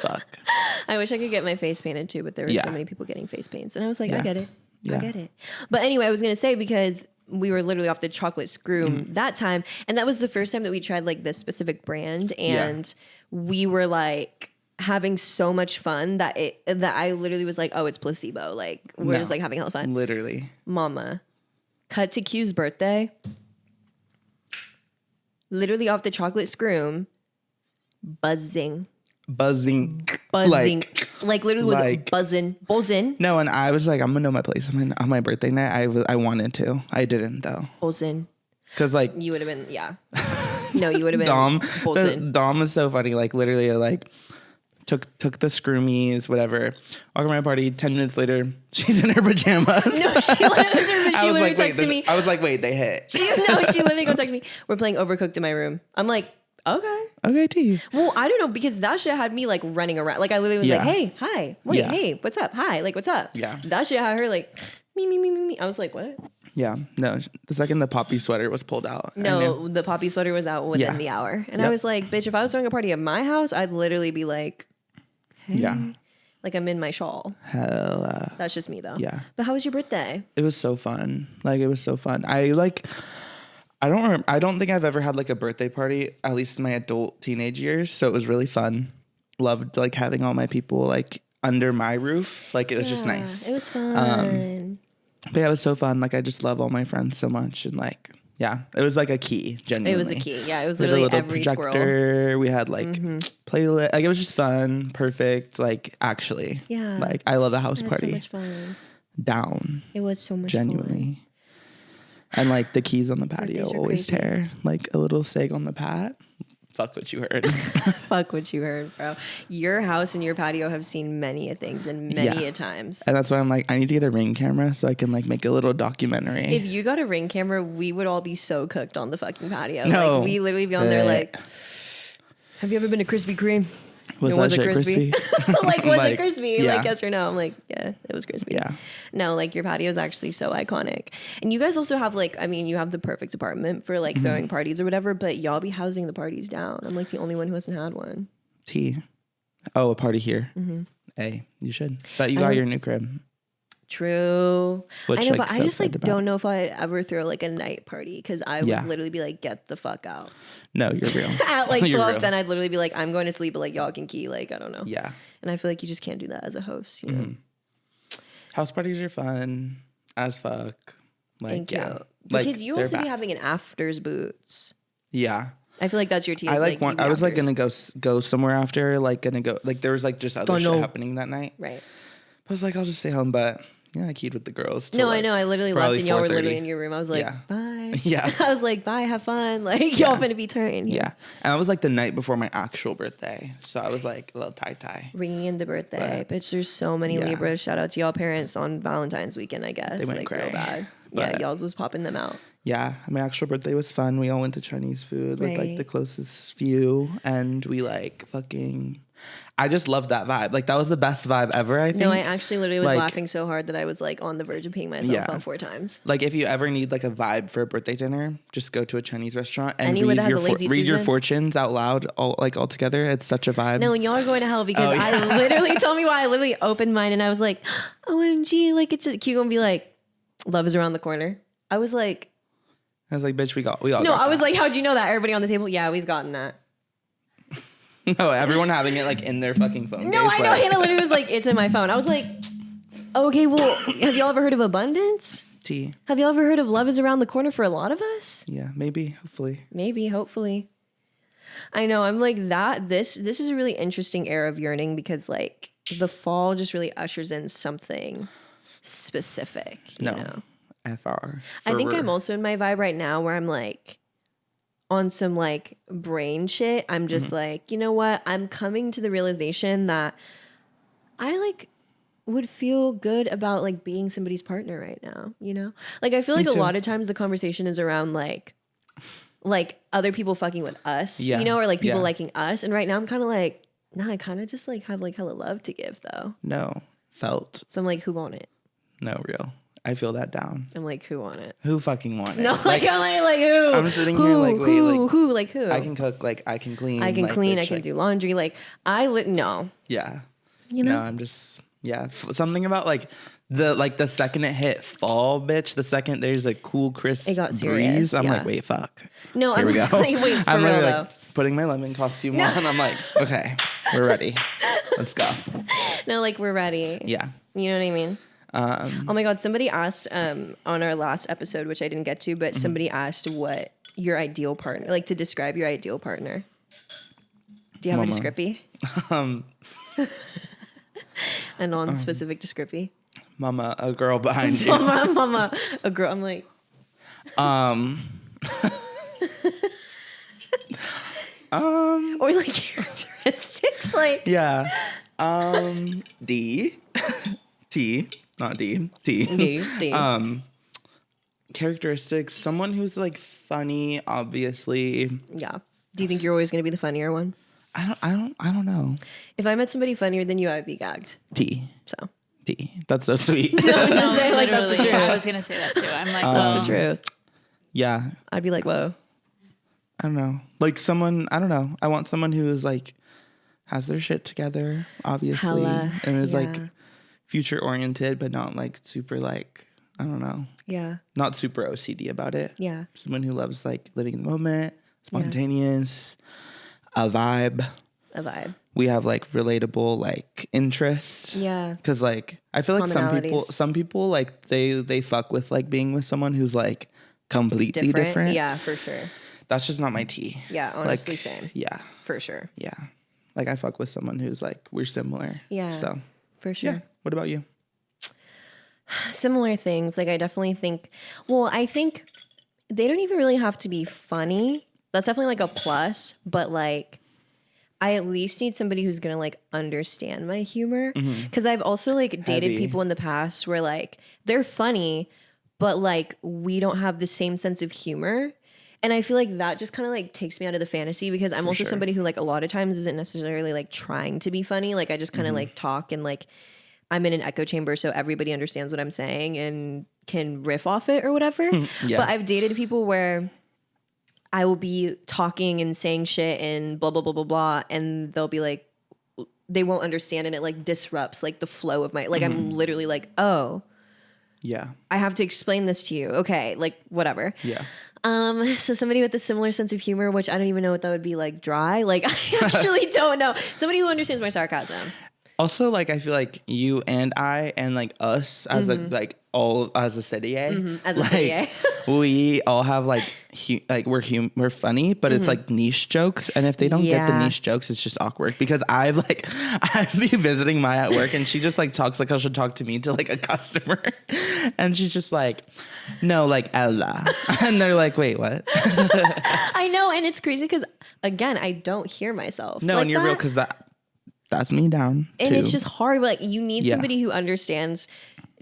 [SPEAKER 2] Fuck.
[SPEAKER 1] I wish I could get my face painted too, but there were so many people getting face paints, and I was like, I get it. I get it. But anyway, I was gonna say, because we were literally off the chocolate screw that time, and that was the first time that we tried like this specific brand, and we were like having so much fun that I literally was like, oh, it's placebo. Like, we're just like having hella fun.
[SPEAKER 2] Literally.
[SPEAKER 1] Mama, cut to Q's birthday. Literally off the chocolate screw, buzzing. Like literally was
[SPEAKER 2] like,
[SPEAKER 1] buzzing.
[SPEAKER 2] No, and I was like, I'm gonna know my place on my birthday night. I wanted to. I didn't though.
[SPEAKER 1] Buzzing.
[SPEAKER 2] Cause like
[SPEAKER 1] You would have been, No, you would have been buzzing.
[SPEAKER 2] Dom was so funny. Like literally, like took the scroomies, whatever. Walk around my party. 10 minutes later, she's in her pajamas.
[SPEAKER 1] No, she literally texted me.
[SPEAKER 2] I was like, wait, they hit.
[SPEAKER 1] She literally go text me. We're playing Overcooked in my room. I'm like, okay,
[SPEAKER 2] T.
[SPEAKER 1] Well, I don't know, because that shit had me like running around. Like I literally was like, hey, hi, wait, hey, what's up? Hi, like what's up?
[SPEAKER 2] Yeah.
[SPEAKER 1] That shit had her like me. I was like, what?
[SPEAKER 2] Yeah. No, the second the poppy sweater was pulled out.
[SPEAKER 1] No, the poppy sweater was out within the hour. And I was like, bitch, if I was throwing a party at my house, I'd literally be like, hey. Yeah. Like I'm in my shawl.
[SPEAKER 2] Hella.
[SPEAKER 1] That's just me though.
[SPEAKER 2] Yeah.
[SPEAKER 1] But how was your birthday?
[SPEAKER 2] It was so fun. Like it was so fun. I don't think I've ever had like a birthday party, at least in my adult teenage years. So it was really fun. Loved like having all my people like under my roof. Like it was just nice.
[SPEAKER 1] It was fun.
[SPEAKER 2] But yeah, it was so fun. Like I just love all my friends so much, and like it was like a key. Genuinely,
[SPEAKER 1] it was a key. Yeah, it was literally every
[SPEAKER 2] projector.
[SPEAKER 1] squirrel.
[SPEAKER 2] We had like playlist. Like it was just fun, perfect. Like actually, like I love a house party. So
[SPEAKER 1] much fun.
[SPEAKER 2] Down.
[SPEAKER 1] It was so much
[SPEAKER 2] genuinely.
[SPEAKER 1] Fun.
[SPEAKER 2] And like the keys on the patio always tear. Like a little seg on the pat. Fuck what you heard.
[SPEAKER 1] Fuck what you heard, bro. Your house and your patio have seen many a things and many a times.
[SPEAKER 2] And that's why I'm like, I need to get a Ring camera so I can like make a little documentary.
[SPEAKER 1] If you got a Ring camera, we would all be so cooked on the fucking patio.
[SPEAKER 2] No.
[SPEAKER 1] Like we literally be on there like, have you ever been to Krispy Kreme?
[SPEAKER 2] Was it crispy?
[SPEAKER 1] Like, was it crispy? Like, yes or no? I'm like, yeah, it was crispy.
[SPEAKER 2] Yeah.
[SPEAKER 1] No, like your patio is actually so iconic. And you guys also have like, I mean, you have the perfect apartment for like throwing parties or whatever, but y'all be housing the parties down. I'm like the only one who hasn't had one.
[SPEAKER 2] Oh, a party here. Hey, you should. But you got your new crib.
[SPEAKER 1] True.
[SPEAKER 2] Which,
[SPEAKER 1] I know,
[SPEAKER 2] like,
[SPEAKER 1] but
[SPEAKER 2] so
[SPEAKER 1] I just like
[SPEAKER 2] excited
[SPEAKER 1] don't know if I'd ever throw like a night party, because I would literally be like, get the fuck out.
[SPEAKER 2] No, you're real.
[SPEAKER 1] At like 12, 10, I'd literally be like, I'm going to sleep, but like y'all can key. Like, I don't know.
[SPEAKER 2] Yeah.
[SPEAKER 1] And I feel like you just can't do that as a host, you know?
[SPEAKER 2] House parties are fun as fuck. Like,
[SPEAKER 1] Thank you. Because you also be having an afters boots.
[SPEAKER 2] Yeah.
[SPEAKER 1] I feel like that's your tea.
[SPEAKER 2] I like I was like gonna go somewhere after, like gonna go, like there was like just other shit happening that night.
[SPEAKER 1] Right.
[SPEAKER 2] I was like, I'll just stay home, but yeah, I keyed with the girls.
[SPEAKER 1] No, I know. I literally left and y'all were literally in your room. I was like, bye.
[SPEAKER 2] Yeah.
[SPEAKER 1] I was like, bye, have fun. Like, y'all finna be turned.
[SPEAKER 2] Yeah. And I was like the night before my actual birthday. So I was like a little tie.
[SPEAKER 1] Ringing in the birthday. Bitch, there's so many Libras. Shout out to y'all parents on Valentine's weekend, I guess.
[SPEAKER 2] They went
[SPEAKER 1] like,
[SPEAKER 2] cray.
[SPEAKER 1] real bad. Yeah, y'all's was popping them out.
[SPEAKER 2] Yeah, my actual birthday was fun. We all went to Chinese food with like the closest few, and we like fucking. I just loved that vibe. Like that was the best vibe ever. I think.
[SPEAKER 1] No, I actually literally was laughing so hard that I was like on the verge of peeing myself out 4 times.
[SPEAKER 2] Like if you ever need like a vibe for a birthday dinner, just go to a Chinese restaurant and read your fortunes out loud, all together. It's such a vibe.
[SPEAKER 1] No, and y'all are going to hell because I literally told me why I literally opened mine and I was like, OMG, like it's a cute gonna be like, love is around the corner. I was like,
[SPEAKER 2] bitch, we all.
[SPEAKER 1] No,
[SPEAKER 2] got
[SPEAKER 1] I was
[SPEAKER 2] that.
[SPEAKER 1] like, how'd you know that? Everybody on the table, yeah, we've gotten that.
[SPEAKER 2] No, everyone having it like in their fucking phone.
[SPEAKER 1] No, I know. Hannah literally was like, it's in my phone. I was like, okay, well, have y'all ever heard of abundance? Have y'all ever heard of love is around the corner for a lot of us?
[SPEAKER 2] Yeah, maybe, hopefully.
[SPEAKER 1] Maybe, hopefully. I know. I'm like that. This is a really interesting era of yearning because like the fall just really ushers in something specific. You know?
[SPEAKER 2] FR.
[SPEAKER 1] I think I'm also in my vibe right now where I'm like, on some like brain shit, I'm just like, you know what? I'm coming to the realization that I like would feel good about like being somebody's partner right now, you know? Like I feel like a lot of times the conversation is around like other people fucking with us, you know, or like people liking us. And right now I'm kind of like, nah, I kind of just like have like hella love to give though.
[SPEAKER 2] No, felt.
[SPEAKER 1] So I'm like, who want it?
[SPEAKER 2] No, real. I feel that down.
[SPEAKER 1] I'm like, who want it?
[SPEAKER 2] Who fucking want it?
[SPEAKER 1] No, like I'm like who?
[SPEAKER 2] I'm sitting here like, wait,
[SPEAKER 1] who? Like who?
[SPEAKER 2] I can cook, like I can clean.
[SPEAKER 1] I can
[SPEAKER 2] like,
[SPEAKER 1] clean.
[SPEAKER 2] bitch,
[SPEAKER 1] I can
[SPEAKER 2] like,
[SPEAKER 1] do laundry. Like no.
[SPEAKER 2] Yeah.
[SPEAKER 1] You know?
[SPEAKER 2] No, I'm just something about like the second it hit fall, bitch. The second there's a cool crisp
[SPEAKER 1] It got
[SPEAKER 2] breeze,
[SPEAKER 1] serious,
[SPEAKER 2] I'm
[SPEAKER 1] yeah.
[SPEAKER 2] like, wait, fuck.
[SPEAKER 1] No,
[SPEAKER 2] Here
[SPEAKER 1] I'm
[SPEAKER 2] we go.
[SPEAKER 1] like, wait, for
[SPEAKER 2] I'm
[SPEAKER 1] real
[SPEAKER 2] literally
[SPEAKER 1] though.
[SPEAKER 2] like putting my lemon costume on. I'm like, okay, we're ready. Let's go.
[SPEAKER 1] No, like we're ready.
[SPEAKER 2] Yeah.
[SPEAKER 1] You know what I mean? Oh my God, somebody asked on our last episode, which I didn't get to, but somebody asked what your ideal partner, like to describe your ideal partner. Do you have a descriptee? A non-specific descriptey?
[SPEAKER 2] Mama, a girl behind you.
[SPEAKER 1] Mama, a girl. I'm like, or like characteristics, like
[SPEAKER 2] yeah. D. T. Not D. T.
[SPEAKER 1] D.
[SPEAKER 2] Characteristics. Someone who's like funny, obviously.
[SPEAKER 1] Yeah. Do you think you're always going to be the funnier one?
[SPEAKER 2] I don't know.
[SPEAKER 1] If I met somebody funnier than you, I'd be gagged.
[SPEAKER 2] T.
[SPEAKER 1] So.
[SPEAKER 2] T. That's so sweet.
[SPEAKER 1] No, I'm just saying, like, that's the
[SPEAKER 3] Literally,
[SPEAKER 1] truth.
[SPEAKER 3] I was gonna say that too. I'm like,
[SPEAKER 1] That's the truth.
[SPEAKER 2] Yeah.
[SPEAKER 1] I'd be like, whoa.
[SPEAKER 2] I don't know. Like someone, I don't know. I want someone who is like, has their shit together, obviously.
[SPEAKER 1] Hella,
[SPEAKER 2] and is like
[SPEAKER 1] yeah.
[SPEAKER 2] future oriented, but not like super like, I don't know.
[SPEAKER 1] Yeah.
[SPEAKER 2] Not super OCD about it.
[SPEAKER 1] Yeah.
[SPEAKER 2] Someone who loves like living in the moment, spontaneous, a vibe.
[SPEAKER 1] A vibe.
[SPEAKER 2] We have like relatable like interests.
[SPEAKER 1] Yeah.
[SPEAKER 2] Cause like I feel like
[SPEAKER 1] Commonalities.
[SPEAKER 2] some people like they fuck with like being with someone who's like completely different.
[SPEAKER 1] Yeah, for sure.
[SPEAKER 2] That's just not my tea.
[SPEAKER 1] Yeah, honestly,
[SPEAKER 2] like,
[SPEAKER 1] same.
[SPEAKER 2] Yeah.
[SPEAKER 1] For sure.
[SPEAKER 2] Yeah. Like I fuck with someone who's like we're similar.
[SPEAKER 1] Yeah.
[SPEAKER 2] So
[SPEAKER 1] For sure.
[SPEAKER 2] yeah. What about you?
[SPEAKER 1] Similar things. Like I definitely think, I think they don't even really have to be funny. That's definitely like a plus, but like I at least need somebody who's gonna like understand my humor. Cause I've also like dated people in the past where like they're funny, but like we don't have the same sense of humor. And I feel like that just kind of like takes me out of the fantasy because I'm also somebody who like a lot of times isn't necessarily like trying to be funny. Like I just kind of like talk and like I'm in an echo chamber so everybody understands what I'm saying and can riff off it or whatever.
[SPEAKER 2] Yeah.
[SPEAKER 1] But I've dated people where I will be talking and saying shit and blah, blah, blah, blah, blah. And they'll be like, they won't understand and it like disrupts like the flow of my, like I'm literally like, oh,
[SPEAKER 2] Yeah.
[SPEAKER 1] I have to explain this to you. Okay. Like whatever.
[SPEAKER 2] Yeah.
[SPEAKER 1] So somebody with a similar sense of humor, which I don't even know what that would be like dry. Like I actually don't know. Somebody who understands my sarcasm.
[SPEAKER 2] Also, like I feel like you and I and like us as a like all as a city,
[SPEAKER 1] As a
[SPEAKER 2] like,
[SPEAKER 1] city,
[SPEAKER 2] we all have like we're funny, but it's like niche jokes, and if they don't get the
[SPEAKER 1] Yeah.
[SPEAKER 2] niche jokes, it's just awkward. Because I've be visiting Maya at work, and she just like talks like how she'll talk to me to like a customer, and she's just like, no, like Ella, and they're like, wait, what?
[SPEAKER 1] I know, and it's crazy because again, I don't hear myself.
[SPEAKER 2] No,
[SPEAKER 1] like
[SPEAKER 2] and you're real
[SPEAKER 1] that.
[SPEAKER 2] because that's me down.
[SPEAKER 1] And
[SPEAKER 2] too.
[SPEAKER 1] it's just hard. Like you need somebody who understands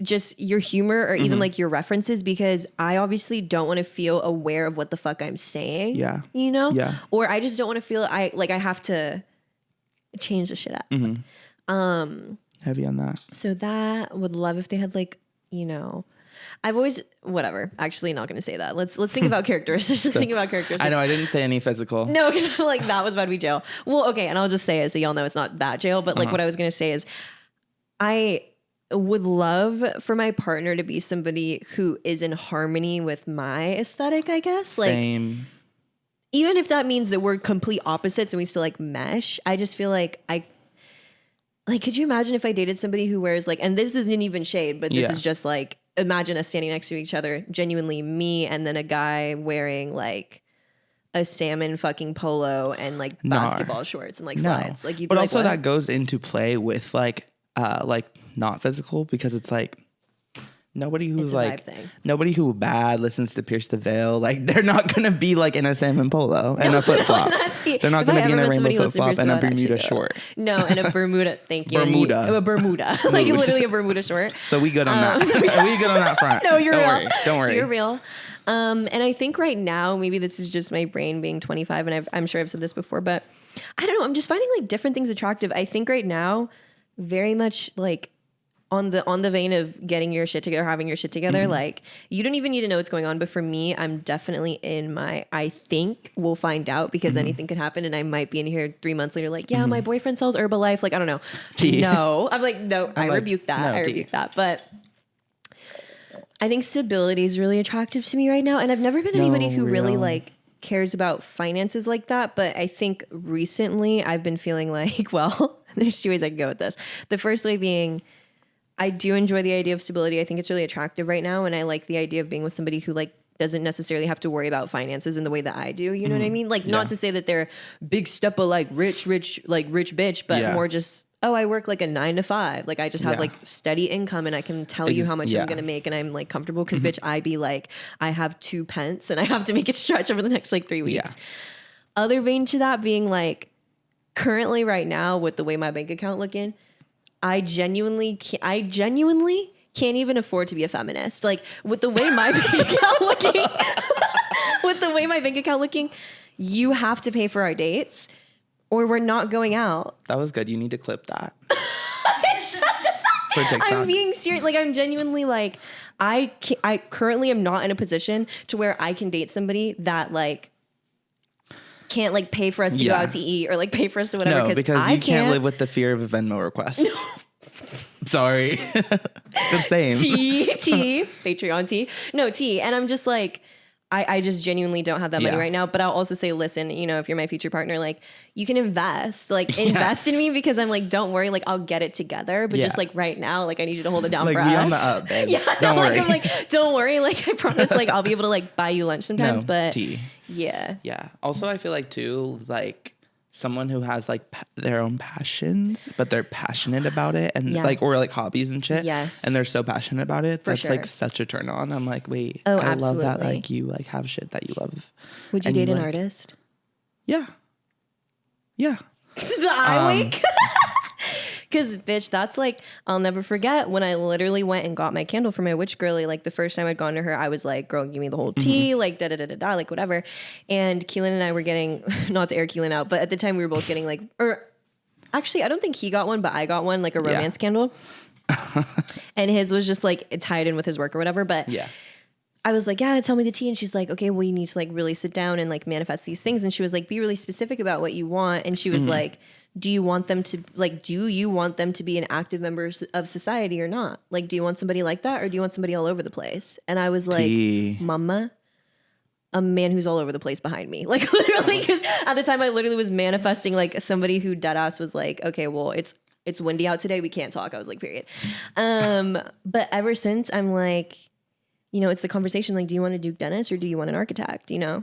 [SPEAKER 1] just your humor or even like your references because I obviously don't want to feel aware of what the fuck I'm saying.
[SPEAKER 2] Yeah.
[SPEAKER 1] You know?
[SPEAKER 2] Yeah.
[SPEAKER 1] Or I just don't want to feel I have to change the shit up.
[SPEAKER 2] Heavy on that.
[SPEAKER 1] So that would love if they had like, you know, I've always whatever. Actually not gonna say that. Let's think about characteristics. Let's think about characteristics.
[SPEAKER 2] I know I didn't say any physical.
[SPEAKER 1] No, because I'm like, that was about to be jail. Well, okay, and I'll just say it so y'all know it's not that jail. But like what I was gonna say is I would love for my partner to be somebody who is in harmony with my aesthetic, I guess. Like
[SPEAKER 2] Same.
[SPEAKER 1] even if that means that we're complete opposites and we still like mesh, I just feel like could you imagine if I dated somebody who wears like, and this isn't even shade, but this is just like, imagine us standing next to each other, genuinely me and then a guy wearing like a salmon fucking polo and like basketball shorts and like slides. Like you'd
[SPEAKER 2] but
[SPEAKER 1] be
[SPEAKER 2] also
[SPEAKER 1] like, what?
[SPEAKER 2] that goes into play with like not physical because it's like nobody who's
[SPEAKER 1] It's a
[SPEAKER 2] like
[SPEAKER 1] vibe thing.
[SPEAKER 2] nobody who bad listens to Pierce the Veil. Like they're not gonna be like in a salmon polo and a flip flop. They're not gonna be in a rainbow flip flop and a Bermuda short.
[SPEAKER 1] No, and a Bermuda. Thank you.
[SPEAKER 2] Bermuda.
[SPEAKER 1] A Bermuda. Like literally a Bermuda short.
[SPEAKER 2] So we good on that. We good on that front.
[SPEAKER 1] No, you're
[SPEAKER 2] Don't
[SPEAKER 1] real.
[SPEAKER 2] worry. Don't worry.
[SPEAKER 1] You're real. And I think right now, maybe this is just my brain being 25, and I'm sure I've said this before, but I don't know. I'm just finding like different things attractive. I think right now, very much like on the vein of getting your shit together, having your shit together. Like you don't even need to know what's going on. But for me, I'm definitely in my, I think we'll find out because anything could happen. And I might be in here 3 months later, like, yeah, my boyfriend sells Herbalife. Like, I don't know. No, I'm like, no, I rebuke that. I rebuke that. But I think stability is really attractive to me right now. And I've never been anybody who really like cares about finances like that. But I think recently I've been feeling like, well, there's 2 ways I can go with this. The first way being, I do enjoy the idea of stability. I think it's really attractive right now. And I like the idea of being with somebody who like doesn't necessarily have to worry about finances in the way that I do. You know what I mean? Like not to say that they're big step of like rich bitch, but more just, oh, I work like a 9 to 5. Like I just have like steady income and I can tell you how much I'm going to make and I'm like comfortable. Cause bitch, I be like, I have 2 pence and I have to make it stretch over the next like 3 weeks. Other vein to that being like currently right now with the way my bank account looking, I genuinely can't even afford to be a feminist. Like with the way my bank account looking, you have to pay for our dates or we're not going out.
[SPEAKER 2] That was good. You need to clip that.
[SPEAKER 1] Shut the fuck up. I'm being serious. Like I'm genuinely like, I currently am not in a position to where I can date somebody that like can't like pay for us to go out to eat or like pay for us to whatever.
[SPEAKER 2] No, because you can't live with the fear of a Venmo request. Sorry. Just saying.
[SPEAKER 1] T. Patreon T. No, T. And I'm just like, I just genuinely don't have that money right now. But I'll also say, listen, you know, if you're my future partner, like you can invest in me because I'm like, don't worry, like I'll get it together. But just like right now, like I need you to hold it down
[SPEAKER 2] like
[SPEAKER 1] for
[SPEAKER 2] we
[SPEAKER 1] us.
[SPEAKER 2] On the up, babe.
[SPEAKER 1] Don't worry. I'm like, don't worry. Like I promise, like I'll be able to like buy you lunch sometimes.
[SPEAKER 2] No,
[SPEAKER 1] but
[SPEAKER 2] T.
[SPEAKER 1] Yeah.
[SPEAKER 2] Also, I feel like too, like someone who has like their own passions, but they're passionate about it and like, or like hobbies and shit.
[SPEAKER 1] Yes.
[SPEAKER 2] And they're so passionate about it.
[SPEAKER 1] For
[SPEAKER 2] That's
[SPEAKER 1] sure.
[SPEAKER 2] like such a turn on. I'm like, wait,
[SPEAKER 1] oh,
[SPEAKER 2] I
[SPEAKER 1] absolutely.
[SPEAKER 2] love that. Like you like have shit that you love.
[SPEAKER 1] Would you date an artist?
[SPEAKER 2] Yeah. Yeah.
[SPEAKER 1] The eye wink. Because, bitch, that's like, I'll never forget when I literally went and got my candle for my witch girly. Like, the first time I'd gone to her, I was like, girl, give me the whole tea, like, da-da-da-da-da, like, whatever. And Keelan and I were getting, not to air Keelan out, but at the time we were both getting, like, or actually, I don't think he got one, but I got one, like, a romance candle. And his was just, like, tied in with his work or whatever. But I was like, yeah, tell me the tea. And she's like, okay, well, you need to, like, really sit down and, like, manifest these things. And she was like, be really specific about what you want. And she was like, do you want them to be an active member of society or not? Like, do you want somebody like that or do you want somebody all over the place? And I was like, mama, a man who's all over the place behind me. Like, literally, because at the time I literally was manifesting like somebody who deadass was like, okay, well, it's windy out today. We can't talk. I was like, period. But ever since I'm like, you know, it's the conversation. Like, do you want a Duke dentist or do you want an architect? You know?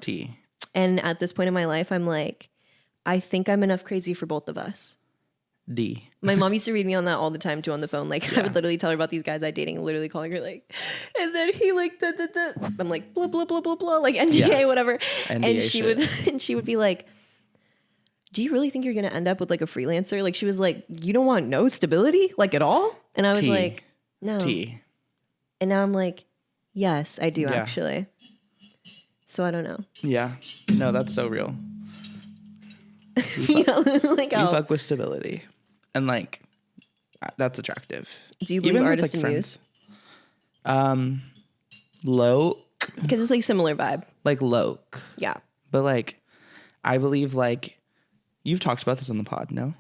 [SPEAKER 1] And at this point in my life, I'm like, I think I'm enough crazy for both of us. My mom used to read me on that all the time too on the phone. Like I would literally tell her about these guys I dating, literally calling her like, and then he like, da, da, da. I'm like, blah, blah, blah, blah, blah, like NDA, whatever. NDA and she would be like, do you really think you're going to end up with like a freelancer? Like she was like, you don't want no stability like at all? And I was like, no. And now I'm like, yes, I do actually. So I don't know.
[SPEAKER 2] Yeah. No, that's so real.
[SPEAKER 1] You
[SPEAKER 2] fuck with stability. And like that's attractive.
[SPEAKER 1] Do you believe artist and muse?
[SPEAKER 2] Loke.
[SPEAKER 1] Because it's like similar vibe.
[SPEAKER 2] Like Loke.
[SPEAKER 1] Yeah.
[SPEAKER 2] But like I believe like you've talked about this on the pod, no?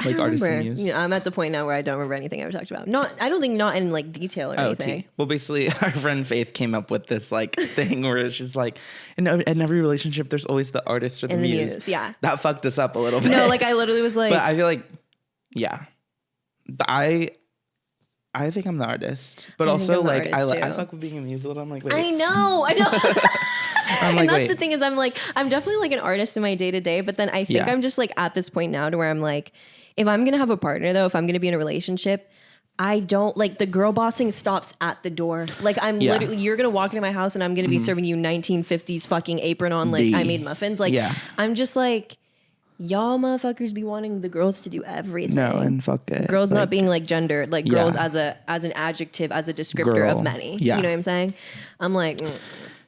[SPEAKER 2] Like artist and muse.
[SPEAKER 1] Yeah, I'm at the point now where I don't remember anything I ever talked about. I don't think in like detail or anything.
[SPEAKER 2] Well, basically, our friend Faith came up with this like thing where she's like, in every relationship, there's always the artist or the muse.
[SPEAKER 1] Yeah,
[SPEAKER 2] that fucked us up a little bit.
[SPEAKER 1] No, like I literally was like,
[SPEAKER 2] but I feel like, yeah, I think I'm the artist, but also like I fuck with being a muse a little. I'm like, wait.
[SPEAKER 1] I know.
[SPEAKER 2] I'm like,
[SPEAKER 1] and that's the thing is I'm definitely like an artist in my day to day, but then I think I'm just like at this point now to where I'm like, if I'm going to have a partner though, if I'm going to be in a relationship, I don't like the girl bossing stops at the door. Like I'm literally, you're going to walk into my house and I'm going to be serving you 1950s fucking apron on like I made muffins. Like I'm just like, y'all motherfuckers be wanting the girls to do everything.
[SPEAKER 2] No, and fuck it.
[SPEAKER 1] Girls not being like gendered, like girls as an adjective, as a descriptor of many.
[SPEAKER 2] Yeah.
[SPEAKER 1] You know what I'm saying? I'm like,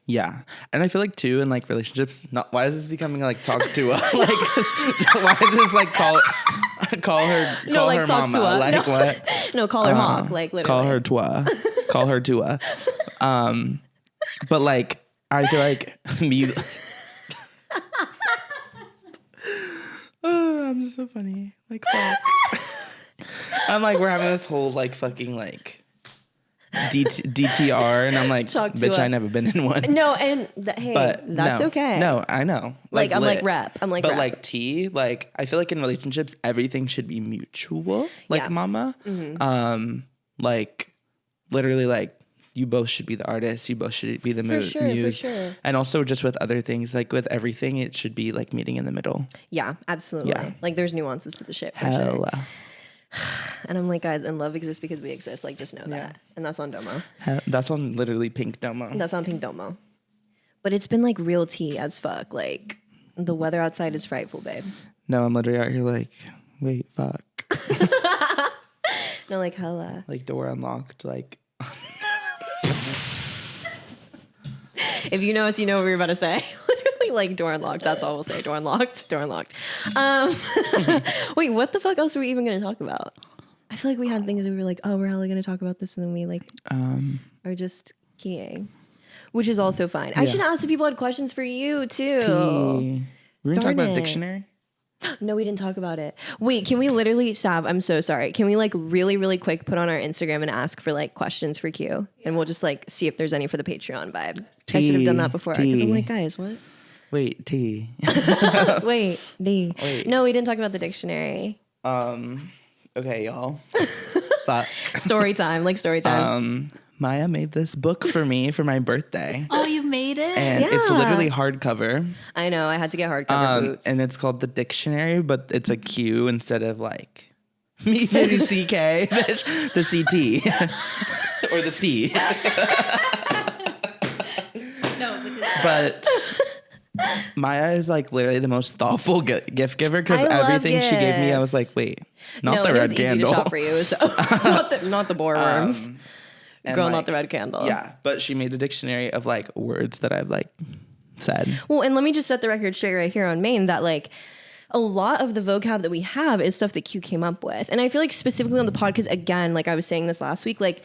[SPEAKER 2] Yeah. And I feel like too in like relationships, why is this becoming like talk to like why is this like call her
[SPEAKER 1] talk
[SPEAKER 2] mama?
[SPEAKER 1] to her.
[SPEAKER 2] Like
[SPEAKER 1] no.
[SPEAKER 2] what?
[SPEAKER 1] No, call her hawk, like literally.
[SPEAKER 2] Call her twa. Call her tua. But like I feel like me oh, I'm just so funny. Like fuck. I'm like we're having this whole like fucking like DTR, and I'm like, bitch, I never been in one.
[SPEAKER 1] No, and that's okay.
[SPEAKER 2] No, I know.
[SPEAKER 1] Like I'm like rep. I'm like,
[SPEAKER 2] but
[SPEAKER 1] rep.
[SPEAKER 2] like T, like I feel like in relationships, everything should be mutual. Like mama, like literally, like you both should be the artist. You both should be the muse. For sure. And also just with other things, like with everything, it should be like meeting in the middle.
[SPEAKER 1] Yeah, absolutely. Yeah. Like there's nuances to the shit. For
[SPEAKER 2] Hella.
[SPEAKER 1] Sure. And I'm like, guys, and love exists because we exist. Like, just know that. And that's on Domo.
[SPEAKER 2] That's on literally Pink Domo.
[SPEAKER 1] That's on Pink Domo. But it's been like real tea as fuck. Like, the weather outside is frightful, babe.
[SPEAKER 2] No, I'm literally out here like, wait, fuck.
[SPEAKER 1] No, like, hella.
[SPEAKER 2] Like, door unlocked, like.
[SPEAKER 1] If you know us, you know what we were about to say. Literally, like, door unlocked. That's all we'll say. Door unlocked. Door unlocked. Wait, what the fuck else were we even going to talk about? I feel like we had things that we were like, oh, we're hella going to talk about this. And then we, like, are just keying. Which is also fine. Yeah. I should ask if people had questions for you, too.
[SPEAKER 2] We're going to talk about dictionary?
[SPEAKER 1] No, we didn't talk about it. Wait, can we literally, Sav, I'm so sorry. Can we like really, really quick put on our Instagram and ask for like questions for Q? And we'll just like see if there's any for the Patreon vibe. I should have done that before. Because I'm like, guys, what?
[SPEAKER 2] Wait, T.
[SPEAKER 1] Wait, D. Wait. No, we didn't talk about the dictionary.
[SPEAKER 2] Okay, y'all.
[SPEAKER 1] Story time, like story time.
[SPEAKER 2] Maya made this book for me for my birthday.
[SPEAKER 3] Oh, you made it?
[SPEAKER 2] And it's literally hardcover.
[SPEAKER 1] I know. I had to get hardcover boots.
[SPEAKER 2] And it's called The Dictionary, but it's a Q instead of like me, CK, bitch, the CT. Or the C.
[SPEAKER 3] No, because...
[SPEAKER 2] But Maya is like literally the most thoughtful gift giver because everything she gave me, I was like, wait, not the red candle.
[SPEAKER 1] Easy to shop for you, so not the boreworms. Girl, like, not the red candle.
[SPEAKER 2] Yeah, but she made a dictionary of like words that I've like said.
[SPEAKER 1] Well, and let me just set the record straight right here on Maine that like a lot of the vocab that we have is stuff that Q came up with. And I feel like specifically on the pod, because again, like I was saying this last week, like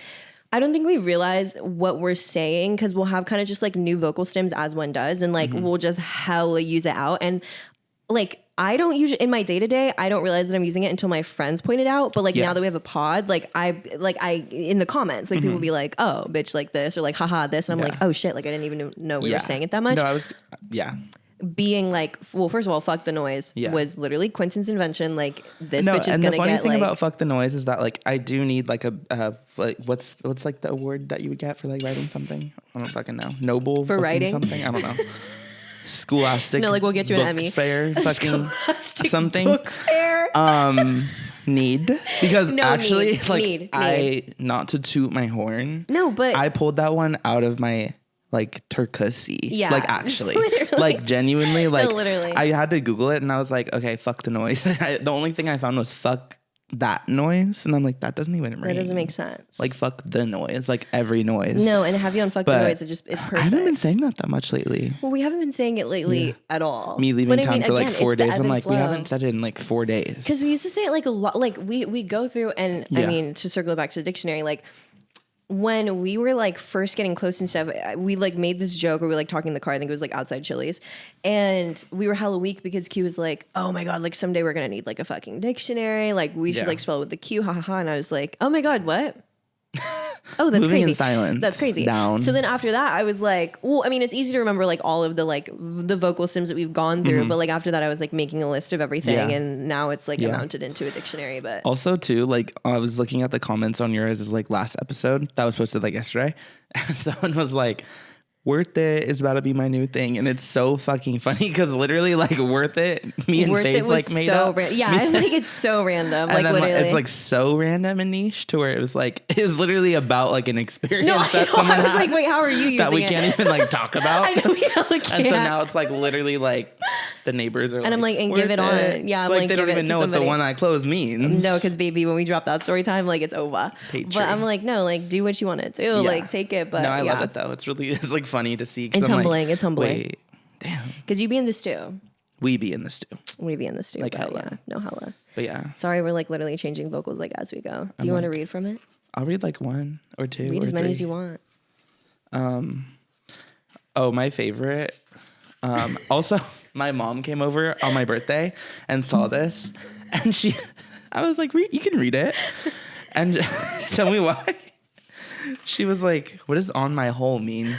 [SPEAKER 1] I don't think we realize what we're saying because we'll have kind of just like new vocal stems as one does. And like we'll just hella use it out. And like I don't usually in my day-to-day, I don't realize that I'm using it until my friends point it out. But like now that we have a pod, like I in the comments, like people be like, oh, bitch, like this, or like, haha, this. And I'm like, oh shit, like I didn't even know we were saying it that much.
[SPEAKER 2] No, I was,
[SPEAKER 1] being like, well, first of all, fuck the noise was literally Quentin's invention. Like this bitch is
[SPEAKER 2] and
[SPEAKER 1] gonna
[SPEAKER 2] the funny
[SPEAKER 1] get
[SPEAKER 2] thing
[SPEAKER 1] like
[SPEAKER 2] about fuck the noise is that like I do need like a like what's like the award that you would get for like writing something? I don't fucking know. Noble
[SPEAKER 1] for writing
[SPEAKER 2] something? I don't know. Scholastic.
[SPEAKER 1] No, like we'll get you an Emmy.
[SPEAKER 2] Fair, fucking something.
[SPEAKER 1] Book fair.
[SPEAKER 2] Need because actually
[SPEAKER 1] need,
[SPEAKER 2] like
[SPEAKER 1] need.
[SPEAKER 2] Not to toot my horn.
[SPEAKER 1] No, but
[SPEAKER 2] I pulled that one out of my like turquoise.
[SPEAKER 1] Yeah,
[SPEAKER 2] like actually, like genuinely, like
[SPEAKER 1] literally.
[SPEAKER 2] I had to Google it and I was like, okay, fuck the noise. The only thing I found was fuck that noise, and I'm like, that doesn't even ring.
[SPEAKER 1] That doesn't make sense.
[SPEAKER 2] Like fuck the noise, like every noise.
[SPEAKER 1] No, and have you on fuck the noise? It's perfect.
[SPEAKER 2] I haven't been saying that much lately.
[SPEAKER 1] Well, we haven't been saying it lately at all.
[SPEAKER 2] Me leaving town for like 4 days. I'm like, we haven't said it in like 4 days.
[SPEAKER 1] Because we used to say it like a lot. Like we go through, and I mean, to circle it back to the dictionary, like when we were like first getting close and stuff, we like made this joke where we were like talking in the car. I think it was like outside Chili's, and we were hella weak because Q was like, "Oh my god, like someday we're gonna need like a fucking dictionary. Like we should like spell it with the Q, ha ha ha." And I was like, "Oh my god, what?" Oh, that's
[SPEAKER 2] Moving
[SPEAKER 1] crazy.
[SPEAKER 2] In silence.
[SPEAKER 1] That's crazy.
[SPEAKER 2] Down.
[SPEAKER 1] So then after that, I was like, well, I mean, it's easy to remember like all of the like the vocal stems that we've gone through, but like after that, I was like making a list of everything, and now it's like amounted into a dictionary. But
[SPEAKER 2] also too, like I was looking at the comments on yours like last episode that was posted like yesterday, and someone was like, Worth It is about to be my new thing, and it's so fucking funny because literally like Worth It, me and
[SPEAKER 1] Worth
[SPEAKER 2] Faith
[SPEAKER 1] It was
[SPEAKER 2] like made
[SPEAKER 1] so
[SPEAKER 2] up.
[SPEAKER 1] yeah, I think it's so random. Like
[SPEAKER 2] And then
[SPEAKER 1] literally,
[SPEAKER 2] it's like so random and niche to where it was literally about like an experience
[SPEAKER 1] no,
[SPEAKER 2] that someone
[SPEAKER 1] I was
[SPEAKER 2] had
[SPEAKER 1] like, wait, how are you using
[SPEAKER 2] that we
[SPEAKER 1] it?
[SPEAKER 2] can't even like talk about.
[SPEAKER 1] I know we hella can't.
[SPEAKER 2] And so now it's like literally like the neighbors are
[SPEAKER 1] and I'm like, and give it on. Yeah, I'm
[SPEAKER 2] like
[SPEAKER 1] like,
[SPEAKER 2] they
[SPEAKER 1] give
[SPEAKER 2] don't even
[SPEAKER 1] it to
[SPEAKER 2] know
[SPEAKER 1] somebody.
[SPEAKER 2] what the one eye closed means.
[SPEAKER 1] No, because baby, when we drop that story time, like it's over.
[SPEAKER 2] Patreon.
[SPEAKER 1] But I'm like, no, like do what you want to do.
[SPEAKER 2] Yeah.
[SPEAKER 1] Like take it. But
[SPEAKER 2] no, I
[SPEAKER 1] yeah.
[SPEAKER 2] love it though. It's like funny to see. 'Cause
[SPEAKER 1] It's
[SPEAKER 2] I'm like,
[SPEAKER 1] humbling. It's humbling.
[SPEAKER 2] Wait, damn.
[SPEAKER 1] Because you be in the stew.
[SPEAKER 2] We be in the stew.
[SPEAKER 1] We be in the stew.
[SPEAKER 2] Like
[SPEAKER 1] but
[SPEAKER 2] hella.
[SPEAKER 1] yeah, no hella.
[SPEAKER 2] But yeah,
[SPEAKER 1] Sorry, we're like literally changing vocals like as we go. Do you want to read from it?
[SPEAKER 2] I'll read like one or two.
[SPEAKER 1] Read
[SPEAKER 2] or
[SPEAKER 1] as many
[SPEAKER 2] three.
[SPEAKER 1] as you want.
[SPEAKER 2] Oh, my favorite. Also, my mom came over on my birthday and saw this, and I was like, you can read it, and tell me why. She was like, "What does on my hole mean?"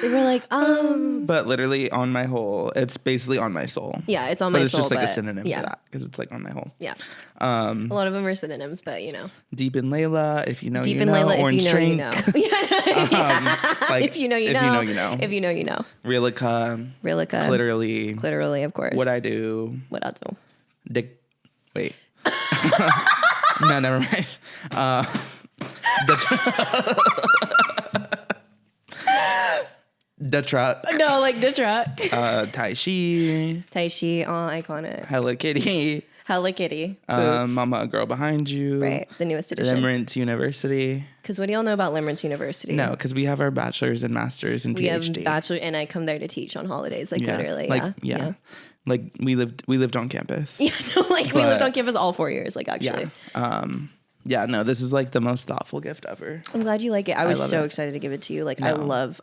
[SPEAKER 1] They were like,
[SPEAKER 2] But literally, on my hole, it's basically on my soul.
[SPEAKER 1] yeah, it's on
[SPEAKER 2] But
[SPEAKER 1] my
[SPEAKER 2] it's
[SPEAKER 1] soul.
[SPEAKER 2] just like a
[SPEAKER 1] but
[SPEAKER 2] synonym
[SPEAKER 1] yeah.
[SPEAKER 2] for that because it's like on my hole.
[SPEAKER 1] Yeah. A lot of them are synonyms, but you know.
[SPEAKER 2] Deep in Layla, if you know,
[SPEAKER 1] Deep
[SPEAKER 2] you
[SPEAKER 1] in
[SPEAKER 2] know.
[SPEAKER 1] Layla,
[SPEAKER 2] Orange
[SPEAKER 1] if you know,
[SPEAKER 2] drink.
[SPEAKER 1] you know.
[SPEAKER 2] Like,
[SPEAKER 1] If you know, you know.
[SPEAKER 2] If you know, you know.
[SPEAKER 1] If you know, you know.
[SPEAKER 2] Realica.
[SPEAKER 1] Realica.
[SPEAKER 2] Clitorally,
[SPEAKER 1] of course.
[SPEAKER 2] What I do.
[SPEAKER 1] What I do.
[SPEAKER 2] Dick. Wait. No, never mind. The truck.
[SPEAKER 1] No, like the truck.
[SPEAKER 2] Tai Chi.
[SPEAKER 1] Tai Chi, iconic.
[SPEAKER 2] Hello Kitty.
[SPEAKER 1] Hello Kitty. Boots.
[SPEAKER 2] Mama, a girl behind you.
[SPEAKER 1] Right, the newest edition.
[SPEAKER 2] Limerence University.
[SPEAKER 1] Because what do y'all know about Limerence University?
[SPEAKER 2] No, because we have our bachelors and masters and
[SPEAKER 1] We have
[SPEAKER 2] PhD.
[SPEAKER 1] bachelor, and I come there to teach on holidays, like literally.
[SPEAKER 2] Like,
[SPEAKER 1] yeah.
[SPEAKER 2] Like we lived on campus.
[SPEAKER 1] Yeah, no, like we
[SPEAKER 2] But-
[SPEAKER 1] lived on campus all 4 years, like actually.
[SPEAKER 2] Yeah. Yeah, no, this is like the most thoughtful gift ever.
[SPEAKER 1] I'm glad you like it. I was
[SPEAKER 2] love
[SPEAKER 1] so
[SPEAKER 2] it.
[SPEAKER 1] excited to give it to you. Like
[SPEAKER 2] No.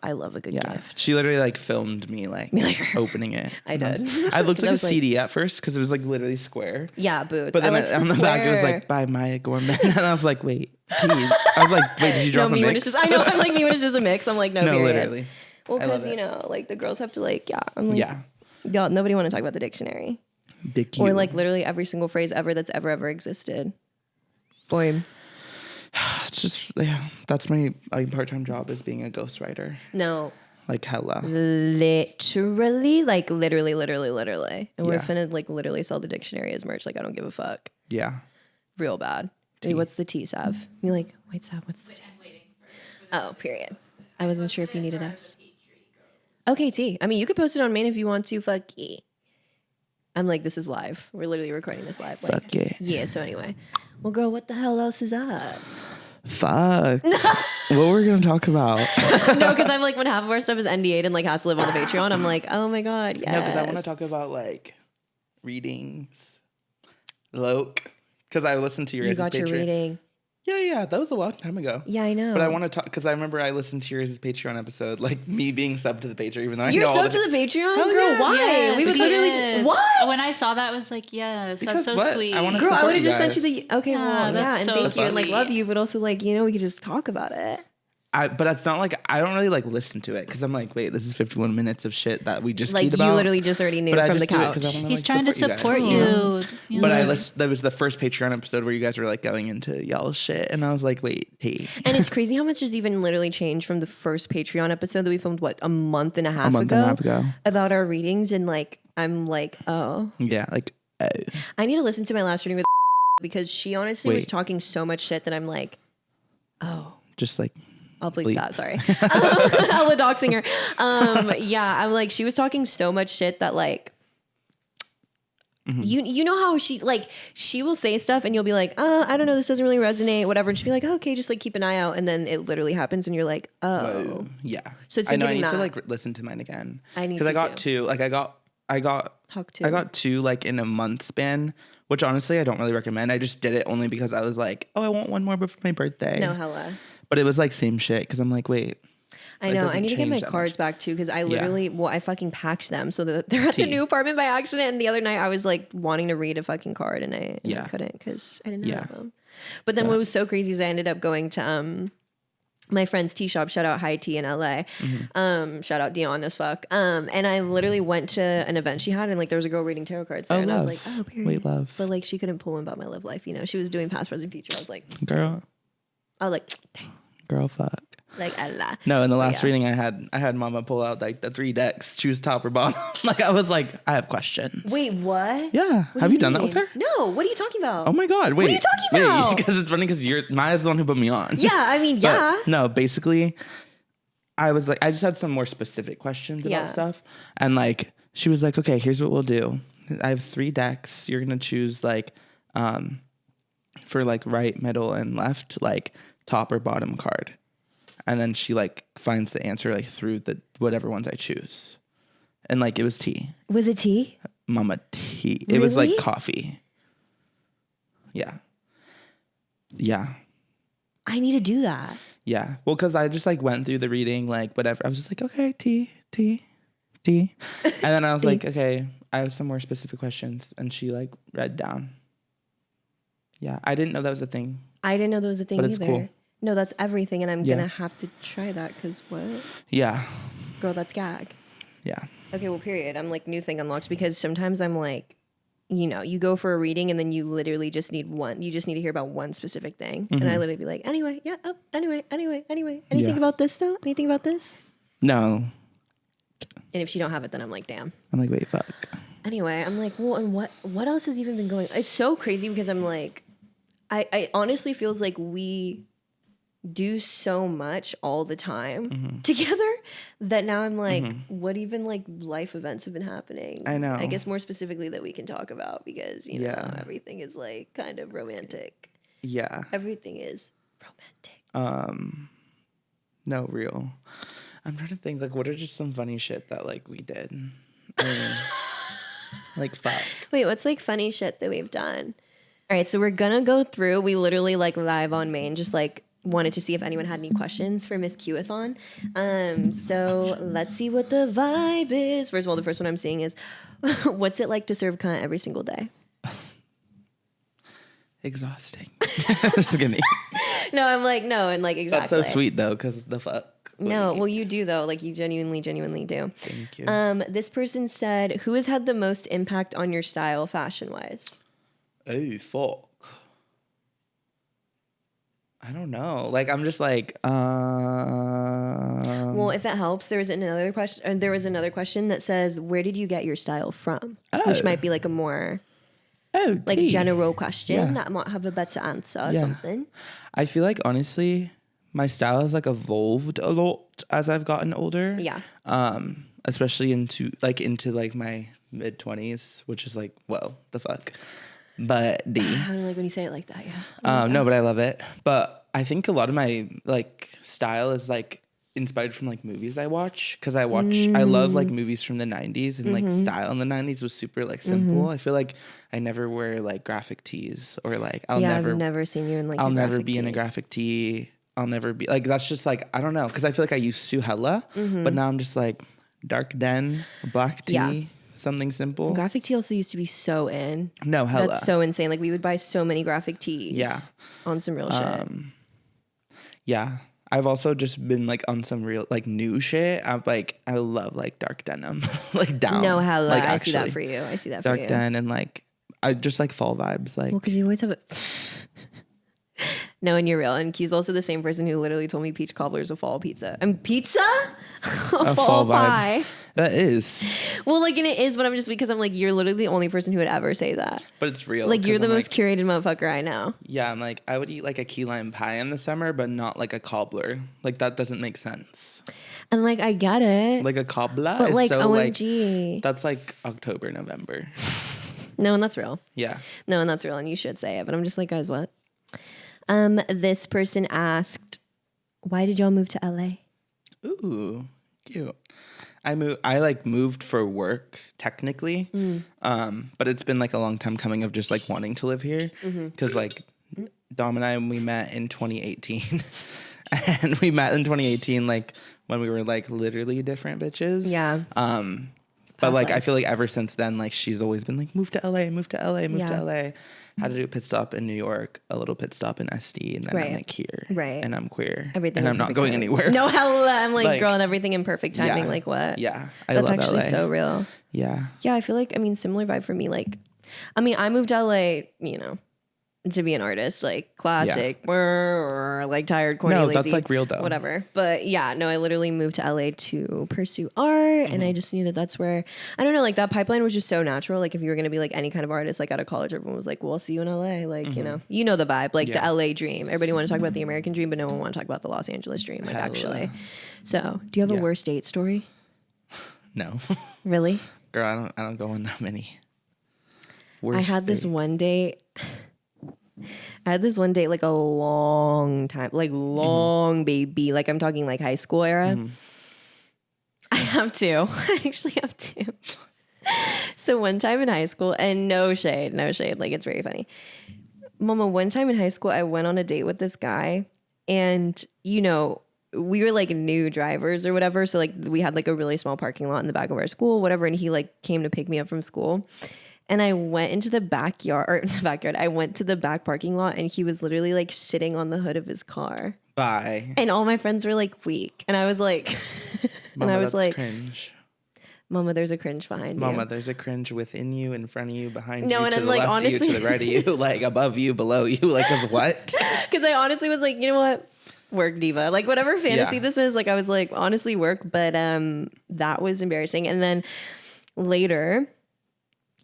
[SPEAKER 1] I love a good
[SPEAKER 2] Yeah.
[SPEAKER 1] gift.
[SPEAKER 2] She literally like filmed me like opening it.
[SPEAKER 1] I
[SPEAKER 2] And
[SPEAKER 1] did.
[SPEAKER 2] I looked
[SPEAKER 1] 'Cause
[SPEAKER 2] like
[SPEAKER 1] I
[SPEAKER 2] a
[SPEAKER 1] was like-
[SPEAKER 2] CD at first because it was like literally square.
[SPEAKER 1] Yeah, boots.
[SPEAKER 2] But then
[SPEAKER 1] I liked
[SPEAKER 2] on the back it was
[SPEAKER 1] square.
[SPEAKER 2] like by Maya Gorman. And I was like, wait, please. I was like, wait, did you drop
[SPEAKER 1] no,
[SPEAKER 2] a
[SPEAKER 1] me when
[SPEAKER 2] mix?
[SPEAKER 1] it's just I know I'm like me when it's just a mix. I'm like no,
[SPEAKER 2] No,
[SPEAKER 1] period.
[SPEAKER 2] literally.
[SPEAKER 1] Well,
[SPEAKER 2] I love
[SPEAKER 1] because you
[SPEAKER 2] it.
[SPEAKER 1] know, like the girls have to like I'm like
[SPEAKER 2] Yeah.
[SPEAKER 1] y'all nobody want to talk about the dictionary
[SPEAKER 2] Dick
[SPEAKER 1] or
[SPEAKER 2] you.
[SPEAKER 1] like literally every single phrase ever that's ever existed. Boy,
[SPEAKER 2] It's just that's my part-time job is being a ghostwriter.
[SPEAKER 1] no,
[SPEAKER 2] Like hella.
[SPEAKER 1] literally, like literally, and we're
[SPEAKER 2] Yeah.
[SPEAKER 1] finna like literally sell the dictionary as merch. Like I don't give a fuck.
[SPEAKER 2] Yeah.
[SPEAKER 1] Real bad. Wait, what's the T, Sav? You like, wait, Sav, what's the T? Oh, period. I wasn't sure if you needed us. Okay, T. I mean, you could post it on main if you want to. Fuck yeah. I'm like, this is live. We're literally recording this live. Like,
[SPEAKER 2] Fuck yeah.
[SPEAKER 1] Yeah, so anyway. Well, girl, what the hell else is up?
[SPEAKER 2] Fuck. What were we gonna talk about?
[SPEAKER 1] No, because I'm like, when half of our stuff is NDA'd and like has to live on the Patreon, I'm like, oh my God, yes.
[SPEAKER 2] No, because I want to talk about like readings. Loke. Because I listened to your
[SPEAKER 1] You
[SPEAKER 2] guys'
[SPEAKER 1] got your
[SPEAKER 2] Patreon.
[SPEAKER 1] reading.
[SPEAKER 2] Yeah, that was a long time ago.
[SPEAKER 1] Yeah, I know.
[SPEAKER 2] But I want to talk because I remember I listened to your guys' Patreon episode, like me being subbed to the Patreon, even though I
[SPEAKER 1] You're
[SPEAKER 2] know all
[SPEAKER 1] subbed to the Patreon?
[SPEAKER 2] Hell
[SPEAKER 1] Girl,
[SPEAKER 2] yeah.
[SPEAKER 1] why?
[SPEAKER 3] Yes,
[SPEAKER 1] We would
[SPEAKER 3] he
[SPEAKER 1] literally
[SPEAKER 3] is.
[SPEAKER 1] what?
[SPEAKER 3] When I saw that, I was like, yes,
[SPEAKER 2] Because
[SPEAKER 3] that's so
[SPEAKER 2] what?
[SPEAKER 3] sweet.
[SPEAKER 2] I wanna
[SPEAKER 1] Girl, I
[SPEAKER 2] support
[SPEAKER 1] would have
[SPEAKER 2] you
[SPEAKER 1] just sent you
[SPEAKER 2] guys.
[SPEAKER 1] the okay,
[SPEAKER 3] Yeah,
[SPEAKER 1] well, yeah,
[SPEAKER 3] that's
[SPEAKER 1] and
[SPEAKER 3] so
[SPEAKER 1] thank you, and like
[SPEAKER 3] sweet.
[SPEAKER 1] love you, but also like we could just talk about it.
[SPEAKER 2] But it's not like I don't really like listen to it because I'm like, wait, this is 51 minutes of shit that we just
[SPEAKER 1] Like
[SPEAKER 2] teed
[SPEAKER 1] you
[SPEAKER 2] about.
[SPEAKER 1] literally just already knew
[SPEAKER 2] But I
[SPEAKER 1] from the
[SPEAKER 2] just do it
[SPEAKER 1] couch.
[SPEAKER 2] 'cause I wanna,
[SPEAKER 3] He's
[SPEAKER 2] like,
[SPEAKER 3] trying to support
[SPEAKER 2] guys.
[SPEAKER 3] you.
[SPEAKER 2] But
[SPEAKER 3] know?
[SPEAKER 2] that was the first Patreon episode where you guys were like going into y'all's shit, and I was like, wait, hey,
[SPEAKER 1] And it's crazy how much has even literally changed from the first Patreon episode that we filmed a month and a half ago about our readings, and like I'm like, oh,
[SPEAKER 2] yeah, like,
[SPEAKER 1] I need to listen to my last reading with because she honestly was
[SPEAKER 2] Wait.
[SPEAKER 1] talking so much shit that I'm like, oh.
[SPEAKER 2] just like,
[SPEAKER 1] I'll bleep
[SPEAKER 2] Bleep.
[SPEAKER 1] that. Sorry. Hella doxing her. Yeah, I'm like, she was talking so much shit that like, you know how she will say stuff and you'll be like, I don't know, this doesn't really resonate, whatever. And she'll be like, oh, okay, just like keep an eye out. And then it literally happens and you're like, oh.
[SPEAKER 2] whoa. Yeah.
[SPEAKER 1] So it's
[SPEAKER 2] I
[SPEAKER 1] been
[SPEAKER 2] know I
[SPEAKER 1] getting
[SPEAKER 2] need to
[SPEAKER 1] that.
[SPEAKER 2] like listen to mine again.
[SPEAKER 1] I need
[SPEAKER 2] because
[SPEAKER 1] to
[SPEAKER 2] I got
[SPEAKER 1] too.
[SPEAKER 2] two. Like I got two like in a month span, which honestly I don't really recommend. I just did it only because I was like, oh, I want one more before my birthday.
[SPEAKER 1] No, hella.
[SPEAKER 2] But it was like same shit because I'm like, wait.
[SPEAKER 1] I
[SPEAKER 2] It
[SPEAKER 1] know. I
[SPEAKER 2] doesn't
[SPEAKER 1] need to get my
[SPEAKER 2] change that
[SPEAKER 1] cards
[SPEAKER 2] much.
[SPEAKER 1] back too because I literally, I fucking packed them so that they're at the
[SPEAKER 2] Tea.
[SPEAKER 1] new apartment by accident. And the other night I was like wanting to read a fucking card and I couldn't because I didn't have them. But then what was so crazy is I ended up going to my friend's tea shop. Shout out High Tea in LA. Shout out Dion as fuck. And I literally went to an event she had and like there was a girl reading tarot cards there.
[SPEAKER 2] Oh,
[SPEAKER 1] and I was
[SPEAKER 2] love.
[SPEAKER 1] like, oh, period.
[SPEAKER 2] Wait, love.
[SPEAKER 1] But like she couldn't pull one about my love life. You know, she was doing past, present, future. I was like,
[SPEAKER 2] Girl,
[SPEAKER 1] dang.
[SPEAKER 2] girl, fuck.
[SPEAKER 1] Like Allah.
[SPEAKER 2] No, in the last
[SPEAKER 1] yeah.
[SPEAKER 2] reading I had Mama pull out like the 3 decks, choose top or bottom. Like I was like, I have questions.
[SPEAKER 1] Wait, what?
[SPEAKER 2] Yeah.
[SPEAKER 1] What
[SPEAKER 2] Have
[SPEAKER 1] do
[SPEAKER 2] you done that with
[SPEAKER 1] mean?
[SPEAKER 2] her?
[SPEAKER 1] No. What are you talking about?
[SPEAKER 2] Oh my God. Wait.
[SPEAKER 1] What are you talking about?
[SPEAKER 2] Because it's funny because Maya's the one who put me on.
[SPEAKER 1] Yeah, I mean,
[SPEAKER 2] But
[SPEAKER 1] yeah.
[SPEAKER 2] no, basically, I was like, I just had some more specific questions about stuff. And like, she was like, okay, here's what we'll do. I have 3 decks. You're going to choose like, for like right, middle, and left, like top or bottom card. And then she like finds the answer like through the whatever ones I choose. And like, it was tea.
[SPEAKER 1] Was it tea?
[SPEAKER 2] Mama tea.
[SPEAKER 1] Really?
[SPEAKER 2] It was like coffee. Yeah. Yeah.
[SPEAKER 1] I need to do that.
[SPEAKER 2] Yeah. Well, because I just like went through the reading, like whatever. I was just like, okay, tea. And then I was like, okay, I have some more specific questions. And she like read down. Yeah. I didn't know that was a thing.
[SPEAKER 1] I didn't know there was a thing
[SPEAKER 2] But it's
[SPEAKER 1] either.
[SPEAKER 2] cool.
[SPEAKER 1] No, that's everything. And I'm going to have to try that because what?
[SPEAKER 2] Yeah.
[SPEAKER 1] Girl, that's gag.
[SPEAKER 2] Yeah.
[SPEAKER 1] Okay, well, period. I'm like, new thing unlocked because sometimes I'm like, you know, you go for a reading and then you literally just need one. You just need to hear about one specific thing. And I literally be like, anyway, yeah, oh, anyway. Anything about this though? Anything about this?
[SPEAKER 2] No.
[SPEAKER 1] And if she don't have it, then I'm like, damn.
[SPEAKER 2] I'm like, wait, fuck.
[SPEAKER 1] Anyway, I'm like, well, and what else has even been going on? It's so crazy because I'm like, I honestly feels like we do so much all the time together that now I'm like, what even like life events have been happening?
[SPEAKER 2] I know.
[SPEAKER 1] I guess more specifically that we can talk about because, you know, everything is like kind of romantic.
[SPEAKER 2] Yeah.
[SPEAKER 1] Everything is romantic.
[SPEAKER 2] No, real. I'm trying to think, like, what are just some funny shit that, like, we did? I mean, like, fuck.
[SPEAKER 1] Wait, what's like funny shit that we've done? All right, so we're gonna go through. We literally like live on main, just like wanted to see if anyone had any questions for Miss Q-a-thon. So let's see what the vibe is. First of all, the first one I'm seeing is, what's it like to serve cunt every single day?
[SPEAKER 2] Exhausting. Just kidding.
[SPEAKER 1] No, I'm like, no, and like exactly.
[SPEAKER 2] That's so sweet though, because the fuck.
[SPEAKER 1] No, well, you do though. Like you genuinely do.
[SPEAKER 2] Thank you.
[SPEAKER 1] This person said, who has had the most impact on your style fashion-wise?
[SPEAKER 2] Oh, fuck. I don't know. Like, I'm just like,
[SPEAKER 1] Well, if it helps, there was another question that says, where did you get your style from? Which might be like a more like general question that might have a better answer or something.
[SPEAKER 2] I feel like honestly, my style has like evolved a lot as I've gotten older.
[SPEAKER 1] Yeah.
[SPEAKER 2] Especially into my mid-20s, which is like, whoa, the fuck. But
[SPEAKER 1] I don't like when you say it like that, yeah.
[SPEAKER 2] No, but I love it. But I think a lot of my like style is like inspired from like movies I watch, because I love like movies from the 90s, and like style in the 90s was super like simple. I feel like I never wear like graphic tees, or like I've
[SPEAKER 1] never seen you in like
[SPEAKER 2] I'll never be in a graphic tee. I'll never be like, that's just like, I don't know, because I feel like I used to hella, but now I'm just like dark den, black tee, something simple.
[SPEAKER 1] Graphic tee also used to be so in.
[SPEAKER 2] No, hella.
[SPEAKER 1] That's so insane. Like we would buy so many graphic tees on some real shit.
[SPEAKER 2] Yeah. I've also just been like on some real like new shit. I love like dark denim, like down.
[SPEAKER 1] No, hella.
[SPEAKER 2] Like,
[SPEAKER 1] I see that for you.
[SPEAKER 2] Dark den, and like I just like fall vibes. Like,
[SPEAKER 1] well, because you always have it. No, and you're real. And Q's also the same person who literally told me peach cobbler is a fall pizza. And pizza? a fall pie.
[SPEAKER 2] That is.
[SPEAKER 1] Well, like, and it is, but I'm just, because I'm like, you're literally the only person who would ever say that.
[SPEAKER 2] But it's real.
[SPEAKER 1] Like, you're the most curated motherfucker I know.
[SPEAKER 2] Yeah, I'm like, I would eat like a key lime pie in the summer, but not like a cobbler. Like, that doesn't make sense.
[SPEAKER 1] And like, I get it.
[SPEAKER 2] Like a cobbler
[SPEAKER 1] but
[SPEAKER 2] is
[SPEAKER 1] like,
[SPEAKER 2] so
[SPEAKER 1] OMG.
[SPEAKER 2] like, that's like October, November.
[SPEAKER 1] No, and that's real.
[SPEAKER 2] Yeah.
[SPEAKER 1] No, and that's real, and you should say it. But I'm just like, guys, what? This person asked, why did y'all move to LA?
[SPEAKER 2] Ooh, cute. I moved for work technically. But it's been like a long time coming of just like wanting to live here. Cause like Dom and I, we met in 2018 and we met in 2018, like when we were like literally different bitches.
[SPEAKER 1] Yeah.
[SPEAKER 2] But like, I feel like ever since then, like she's always been like, move to LA, move to LA, move to LA. Had to do a pit stop in New York, a little pit stop in SD, and then I'm like here.
[SPEAKER 1] Right.
[SPEAKER 2] And I'm queer.
[SPEAKER 1] Everything
[SPEAKER 2] and I'm not going anywhere.
[SPEAKER 1] No, hella. I'm like, girl, and everything in perfect timing.
[SPEAKER 2] Yeah.
[SPEAKER 1] Like what?
[SPEAKER 2] Yeah.
[SPEAKER 1] That's
[SPEAKER 2] love
[SPEAKER 1] actually
[SPEAKER 2] LA.
[SPEAKER 1] so real.
[SPEAKER 2] Yeah.
[SPEAKER 1] Yeah, I feel like, I mean, similar vibe for me. Like, I mean, I moved to LA, you know, to be an artist, like classic, or like tired, corny, lazy.
[SPEAKER 2] No, that's like real though.
[SPEAKER 1] Whatever. But yeah, no, I literally moved to LA to pursue art, and I just knew that that's where, I don't know, like that pipeline was just so natural. Like if you were gonna be like any kind of artist, like out of college, everyone was like, "Well, I'll see you in LA." Like you know the vibe, like the LA dream. Everybody want to talk about the American dream, but no one want to talk about the Los Angeles dream. Like actually. So, do you have a worst date story?
[SPEAKER 2] No.
[SPEAKER 1] Really?
[SPEAKER 2] Girl, I don't go on that many.
[SPEAKER 1] I had this one date. Like a long time, like long baby. Like I'm talking like high school era. I have two. I actually have two. So one time in high school, and no shade. Like it's very funny. Mama, one time in high school, I went on a date with this guy, and you know, we were like new drivers or whatever. So like we had like a really small parking lot in the back of our school, whatever. And he like came to pick me up from school. And I went into the backyard. I went to the back parking lot, and he was literally like sitting on the hood of his car.
[SPEAKER 2] Bye.
[SPEAKER 1] And all my friends were like weak. And I was like,
[SPEAKER 2] Mama, that's like, cringe.
[SPEAKER 1] Mama, there's a cringe behind you.
[SPEAKER 2] Mama, there's a cringe within you, in front of you, behind you,
[SPEAKER 1] and
[SPEAKER 2] to
[SPEAKER 1] I'm
[SPEAKER 2] the
[SPEAKER 1] like,
[SPEAKER 2] left
[SPEAKER 1] honestly,
[SPEAKER 2] of you, to the right of you, like above you, below you. Like, 'cause what?
[SPEAKER 1] Because I honestly was like, you know what? Work, diva. Like whatever fantasy this is, like I was like, honestly work. But that was embarrassing. And then later,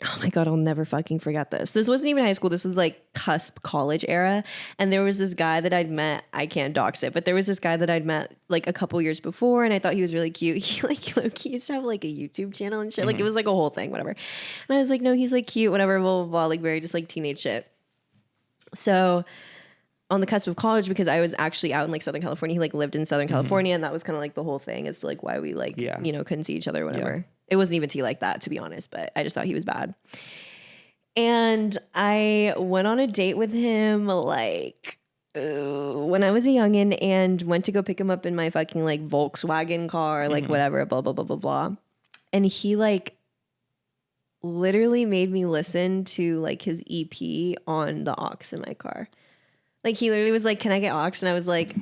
[SPEAKER 1] oh my God, I'll never fucking forget this. This wasn't even high school. This was like cusp college era. And there was this guy that I'd met. I can't dox it, but there was this guy that I'd met like a couple years before. And I thought he was really cute. He like low-key used to have like a YouTube channel and shit. Like it was like a whole thing, whatever. And I was like, no, he's like cute, whatever, blah, blah, blah. Like very just like teenage shit. So on the cusp of college, because I was actually out in like Southern California, he like lived in Southern California. And that was kind of like the whole thing as to like why we like, you know, couldn't see each other or whatever. Yeah. It wasn't even tea like that, to be honest, but I just thought he was bad. And I went on a date with him like when I was a youngin' and went to go pick him up in my fucking like Volkswagen car, like whatever, blah, blah, blah, blah, blah. And he like literally made me listen to like his EP on the aux in my car. Like he literally was like, "Can I get aux?" And I was like,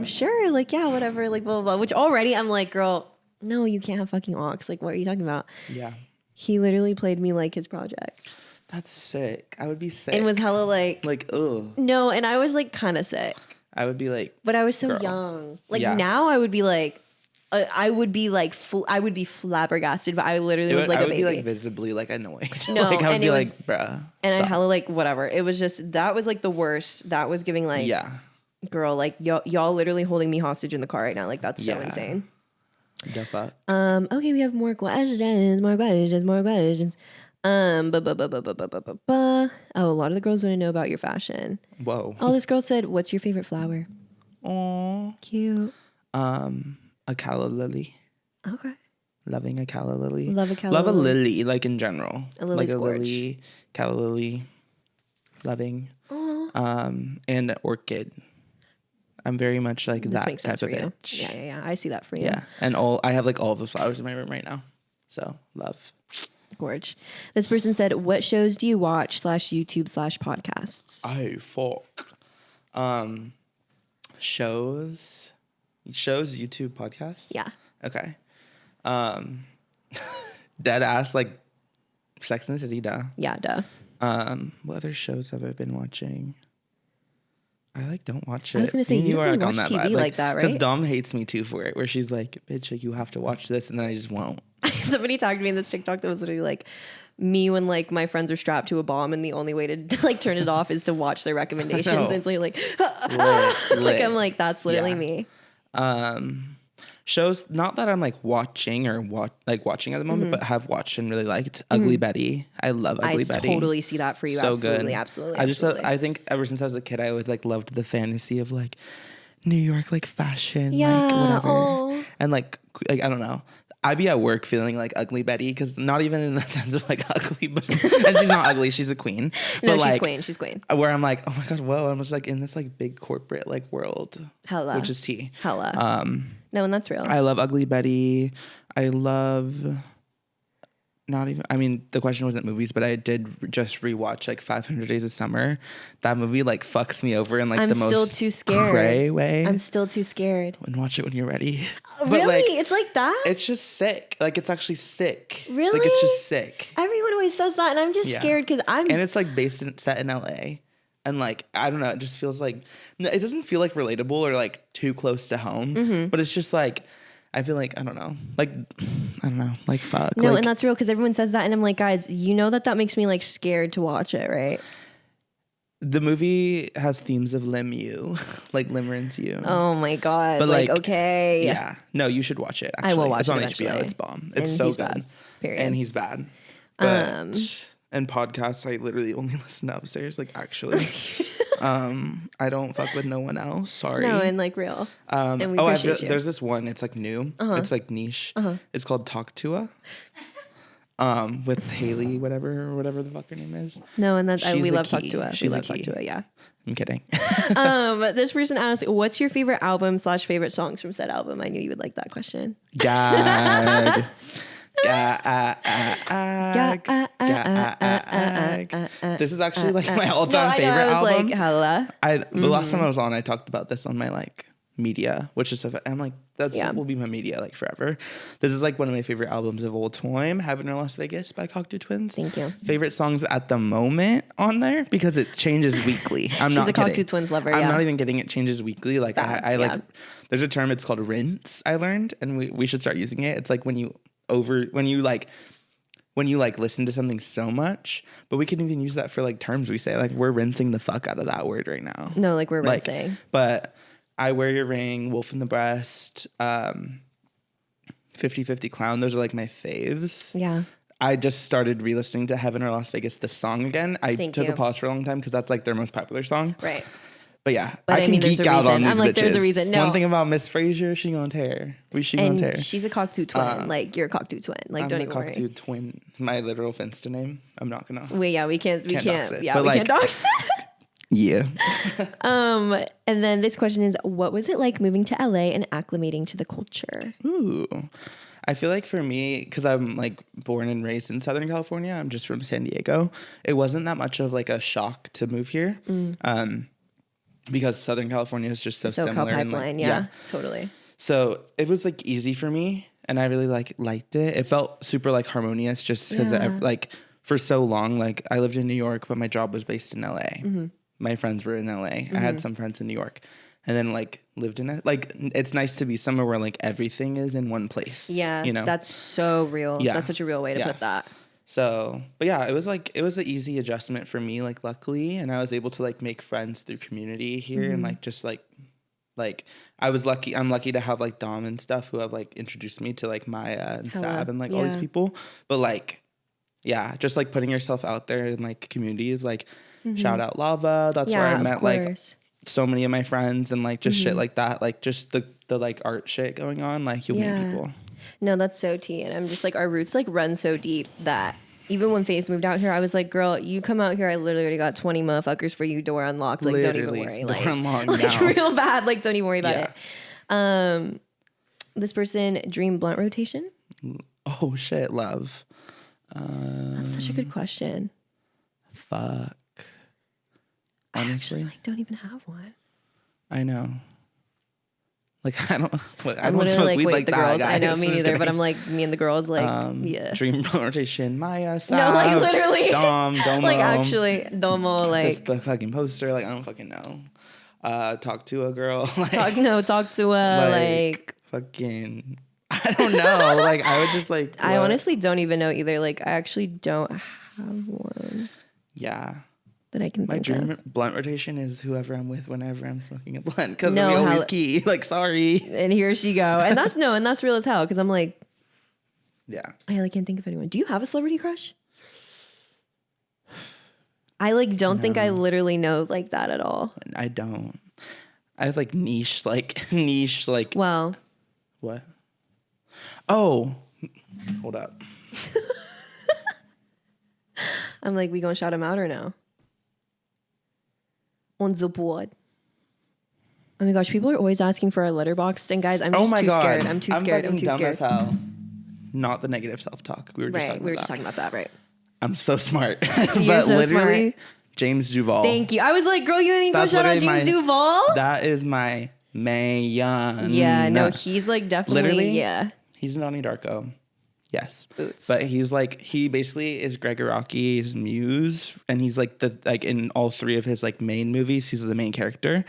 [SPEAKER 1] sure, like yeah, whatever, like blah, blah, blah. Which already I'm like, girl, no, you can't have fucking aux. Like, what are you talking about?
[SPEAKER 2] Yeah.
[SPEAKER 1] He literally played me like his project.
[SPEAKER 2] That's sick. I would be sick.
[SPEAKER 1] And was hella like,
[SPEAKER 2] ugh.
[SPEAKER 1] No, and I was like kind of sick.
[SPEAKER 2] I would be like,
[SPEAKER 1] but I was so young. Like now I would be like, I would be flabbergasted, but I literally was like a baby.
[SPEAKER 2] I would be like visibly like annoyed.
[SPEAKER 1] No,
[SPEAKER 2] like I would be like, bruh.
[SPEAKER 1] And stop. I hella like whatever. It was just, that was like the worst. That was giving like, girl, like y'all literally holding me hostage in the car right now. Like that's so insane.
[SPEAKER 2] The fuck?
[SPEAKER 1] Okay, we have more questions. Oh, a lot of the girls want to know about your fashion.
[SPEAKER 2] Whoa.
[SPEAKER 1] Oh, this girl said, "What's your favorite flower?"
[SPEAKER 2] Oh,
[SPEAKER 1] cute.
[SPEAKER 2] A calla lily.
[SPEAKER 1] Okay.
[SPEAKER 2] Loving a calla lily.
[SPEAKER 1] Love a calla
[SPEAKER 2] lily. Love a lily, like in general.
[SPEAKER 1] A lily
[SPEAKER 2] like
[SPEAKER 1] scorch.
[SPEAKER 2] A lily, calla lily. Loving.
[SPEAKER 1] Aww.
[SPEAKER 2] And an orchid. I'm very much like
[SPEAKER 1] this
[SPEAKER 2] that
[SPEAKER 1] makes sense
[SPEAKER 2] type
[SPEAKER 1] for
[SPEAKER 2] of
[SPEAKER 1] you.
[SPEAKER 2] bitch.
[SPEAKER 1] Yeah. I see that for you.
[SPEAKER 2] Yeah, and I have like all the flowers in my room right now. So love.
[SPEAKER 1] Gorge. This person said, "What shows do you watch /YouTube/podcasts?"
[SPEAKER 2] Oh fuck. Shows, YouTube, podcasts.
[SPEAKER 1] Yeah.
[SPEAKER 2] Okay. Dead ass like Sex and the City, duh.
[SPEAKER 1] Yeah, duh.
[SPEAKER 2] What other shows have I been watching? I like don't watch it.
[SPEAKER 1] I was gonna say you don't really watch TV like that, right?
[SPEAKER 2] Because Dom hates me too for it. Where she's like, "Bitch, like, you have to watch this," and then I just won't.
[SPEAKER 1] Somebody tagged me in this TikTok that was literally like me when like my friends are strapped to a bomb and the only way to like turn it off is to watch their recommendations. And it's like, like I'm like, that's literally me.
[SPEAKER 2] Shows, not that I'm like watching or watching at the moment, but have watched and really liked Ugly Betty. I love Ugly Betty.
[SPEAKER 1] I totally see that for you.
[SPEAKER 2] So
[SPEAKER 1] absolutely,
[SPEAKER 2] good.
[SPEAKER 1] Absolutely.
[SPEAKER 2] I think ever since I was a kid, I always like loved the fantasy of like New York, like fashion,
[SPEAKER 1] yeah,
[SPEAKER 2] like whatever. And like I don't know. I'd be at work feeling like Ugly Betty, because not even in the sense of like ugly, but and she's not ugly, she's a queen.
[SPEAKER 1] No,
[SPEAKER 2] but
[SPEAKER 1] she's
[SPEAKER 2] like,
[SPEAKER 1] queen. She's queen.
[SPEAKER 2] Where I'm like, oh my god, whoa! I'm just like in this like big corporate like world,
[SPEAKER 1] hella,
[SPEAKER 2] which is tea.
[SPEAKER 1] Hella. No, and that's real.
[SPEAKER 2] I love Ugly Betty. I love. Not even. I mean, the question wasn't movies, but I did just rewatch like 500 Days of Summer. That movie like fucks me over in like the most
[SPEAKER 1] still too scared.
[SPEAKER 2] Cray way.
[SPEAKER 1] I'm still too scared.
[SPEAKER 2] And watch it when you're ready.
[SPEAKER 1] Really?
[SPEAKER 2] But, like,
[SPEAKER 1] it's like that?
[SPEAKER 2] It's just sick. Like it's actually sick.
[SPEAKER 1] Really?
[SPEAKER 2] Like it's just sick.
[SPEAKER 1] Everyone always says that, and I'm just scared because I'm.
[SPEAKER 2] And it's like set in LA. And like, I don't know, it just feels like, it doesn't feel like relatable or like too close to home, but it's just like, I feel like, I don't know, like fuck.
[SPEAKER 1] No,
[SPEAKER 2] like,
[SPEAKER 1] and that's real because everyone says that. And I'm like, guys, you know that makes me like scared to watch it, right?
[SPEAKER 2] the movie has themes of limu, like limerence you.
[SPEAKER 1] Oh my God.
[SPEAKER 2] But
[SPEAKER 1] like,
[SPEAKER 2] like,
[SPEAKER 1] okay.
[SPEAKER 2] Yeah. No, you should watch it. Actually.
[SPEAKER 1] I will watch
[SPEAKER 2] it's on
[SPEAKER 1] it
[SPEAKER 2] HBO.
[SPEAKER 1] eventually.
[SPEAKER 2] It's bomb. It's
[SPEAKER 1] And
[SPEAKER 2] so
[SPEAKER 1] he's
[SPEAKER 2] good.
[SPEAKER 1] bad. Period.
[SPEAKER 2] And he's bad. But and podcasts, I literally only listen to upstairs. Like actually, I don't fuck with no one else. Sorry.
[SPEAKER 1] No, and like real. And we appreciate you.
[SPEAKER 2] There's this one. It's like new. It's like niche. It's called Talk to A. With Haley, whatever the fuck her name is.
[SPEAKER 1] No, and that's we
[SPEAKER 2] the
[SPEAKER 1] love Talk
[SPEAKER 2] key.
[SPEAKER 1] to It.
[SPEAKER 2] She's
[SPEAKER 1] We
[SPEAKER 2] the
[SPEAKER 1] love Talk
[SPEAKER 2] key.
[SPEAKER 1] to It. Yeah.
[SPEAKER 2] I'm kidding.
[SPEAKER 1] This person asked, "What's your favorite album / favorite songs from said album?" I knew you would like that question.
[SPEAKER 2] Gag. This is actually like my all-time favorite
[SPEAKER 1] I was
[SPEAKER 2] album.
[SPEAKER 1] like, hella.
[SPEAKER 2] The last time I was on, I talked about this on my like media, which is I'm like will be my media like forever. This is like one of my favorite albums of all time. Heaven or Las Vegas by Cocteau Twins.
[SPEAKER 1] Thank you.
[SPEAKER 2] Favorite songs at the moment on there because it changes weekly.
[SPEAKER 1] She's a Cocteau Twins lover.
[SPEAKER 2] I'm not even kidding. It changes weekly. Like I like.
[SPEAKER 1] Yeah.
[SPEAKER 2] There's a term. It's called rinse. I learned, and we should start using it. It's like when you listen to something so much, but we can even use that for like terms we say. Like we're rinsing the fuck out of that word right now.
[SPEAKER 1] No, like we're rinsing.
[SPEAKER 2] But I Wear Your Ring, Wolf in the Breast, 50/50 Clown. Those are like my faves.
[SPEAKER 1] Yeah.
[SPEAKER 2] I just started re-listening to Heaven or Las Vegas, the song again. I took a pause for a long time because that's like their most popular song.
[SPEAKER 1] Right.
[SPEAKER 2] But yeah,
[SPEAKER 1] But
[SPEAKER 2] I can geek out on these
[SPEAKER 1] I'm like,
[SPEAKER 2] bitches.
[SPEAKER 1] there's a reason. No.
[SPEAKER 2] One thing about Miss Frazier, she gonna tear. She gonna tear.
[SPEAKER 1] She's a Cocteau twin. Like you're a Cocteau twin. Like
[SPEAKER 2] I'm
[SPEAKER 1] don't
[SPEAKER 2] a
[SPEAKER 1] even worry.
[SPEAKER 2] Cocteau twin. My literal Finsta name. I'm not gonna.
[SPEAKER 1] Wait, yeah, we can't.
[SPEAKER 2] dox it.
[SPEAKER 1] Yeah,
[SPEAKER 2] But
[SPEAKER 1] we
[SPEAKER 2] like,
[SPEAKER 1] can't dox.
[SPEAKER 2] Yeah.
[SPEAKER 1] And then this question is, what was it like moving to LA and acclimating to the culture?
[SPEAKER 2] Ooh. I feel like for me, because I'm like born and raised in Southern California, I'm just from San Diego. It wasn't that much of like a shock to move here. Because Southern California is just so similar.
[SPEAKER 1] Pipeline,
[SPEAKER 2] and like,
[SPEAKER 1] yeah, totally.
[SPEAKER 2] So it was like easy for me, and I really liked it. It felt super like harmonious, just because like for so long, like I lived in New York, but my job was based in LA. My friends were in LA. I had some friends in New York, and then like lived in it. Like it's nice to be somewhere where like everything is in one place.
[SPEAKER 1] Yeah,
[SPEAKER 2] you know,
[SPEAKER 1] that's so real.
[SPEAKER 2] Yeah.
[SPEAKER 1] That's such a real way to put that.
[SPEAKER 2] So, but yeah, it was an easy adjustment for me, like luckily, and I was able to like make friends through community here and like just like I was lucky. I'm lucky to have like Dom and stuff who have like introduced me to like Maya and Sab and like all these people. But like, yeah, just like putting yourself out there in like communities, like shout out Lava. That's where I met like so many of my friends and like just shit like that, like just the like art shit going on. Like you'll meet people.
[SPEAKER 1] No, that's so tea. And I'm just like, our roots like run so deep that even when Faith moved out here, I was like, girl, you come out here, I literally already got 20 motherfuckers for you, door unlocked. Like, don't even worry. Like,
[SPEAKER 2] like
[SPEAKER 1] real bad. Like, don't even worry about it. This person, dream blunt rotation?
[SPEAKER 2] Oh, shit, love.
[SPEAKER 1] That's such a good question.
[SPEAKER 2] Fuck. Honestly.
[SPEAKER 1] I don't even have one.
[SPEAKER 2] I know. Like I don't
[SPEAKER 1] I'm literally like,
[SPEAKER 2] weed
[SPEAKER 1] wait,
[SPEAKER 2] like
[SPEAKER 1] the
[SPEAKER 2] that,
[SPEAKER 1] girls.
[SPEAKER 2] guys.
[SPEAKER 1] I know, me neither. But I'm like, me and the girls, like, yeah.
[SPEAKER 2] Dream rotation, Maya, Sav,
[SPEAKER 1] No, like literally.
[SPEAKER 2] Domo.
[SPEAKER 1] Like actually, Domo, like.
[SPEAKER 2] This fucking poster, like I don't fucking know. Talk to a girl. Like,
[SPEAKER 1] talk to a like.
[SPEAKER 2] Fucking. I don't know. Like I would just like.
[SPEAKER 1] I honestly don't even know either. Like I actually don't have one.
[SPEAKER 2] Yeah.
[SPEAKER 1] That I can.
[SPEAKER 2] My
[SPEAKER 1] think
[SPEAKER 2] dream
[SPEAKER 1] of.
[SPEAKER 2] blunt rotation is whoever I'm with whenever I'm smoking a blunt because we always key. Like sorry.
[SPEAKER 1] And here she go. And that's and that's real as hell because I'm like.
[SPEAKER 2] Yeah.
[SPEAKER 1] I like can't think of anyone. Do you have a celebrity crush? I like don't think I literally know like that at all.
[SPEAKER 2] I don't. I have like niche.
[SPEAKER 1] Well.
[SPEAKER 2] What? Oh, hold up.
[SPEAKER 1] I'm like, we gonna shout him out or no? On the board. Oh my gosh, people are always asking for our letterbox, and guys, I'm just too scared. I'm too scared. I'm too
[SPEAKER 2] dumb
[SPEAKER 1] scared.
[SPEAKER 2] As hell. Not the negative self-talk. We were just talking about that.
[SPEAKER 1] Right.
[SPEAKER 2] I'm so smart.
[SPEAKER 1] You're
[SPEAKER 2] but
[SPEAKER 1] so
[SPEAKER 2] literally,
[SPEAKER 1] smart.
[SPEAKER 2] James Duval.
[SPEAKER 1] Thank you. I was like, girl, you didn't go shout out James Duval?
[SPEAKER 2] That is my man.
[SPEAKER 1] Yeah, no, he's like definitely,
[SPEAKER 2] literally,
[SPEAKER 1] yeah.
[SPEAKER 2] He's Donnie Darko. Yes.
[SPEAKER 1] Boots.
[SPEAKER 2] But he basically is Gregor Rocky's muse, and he's like in all 3 of his like main movies, he's the main character.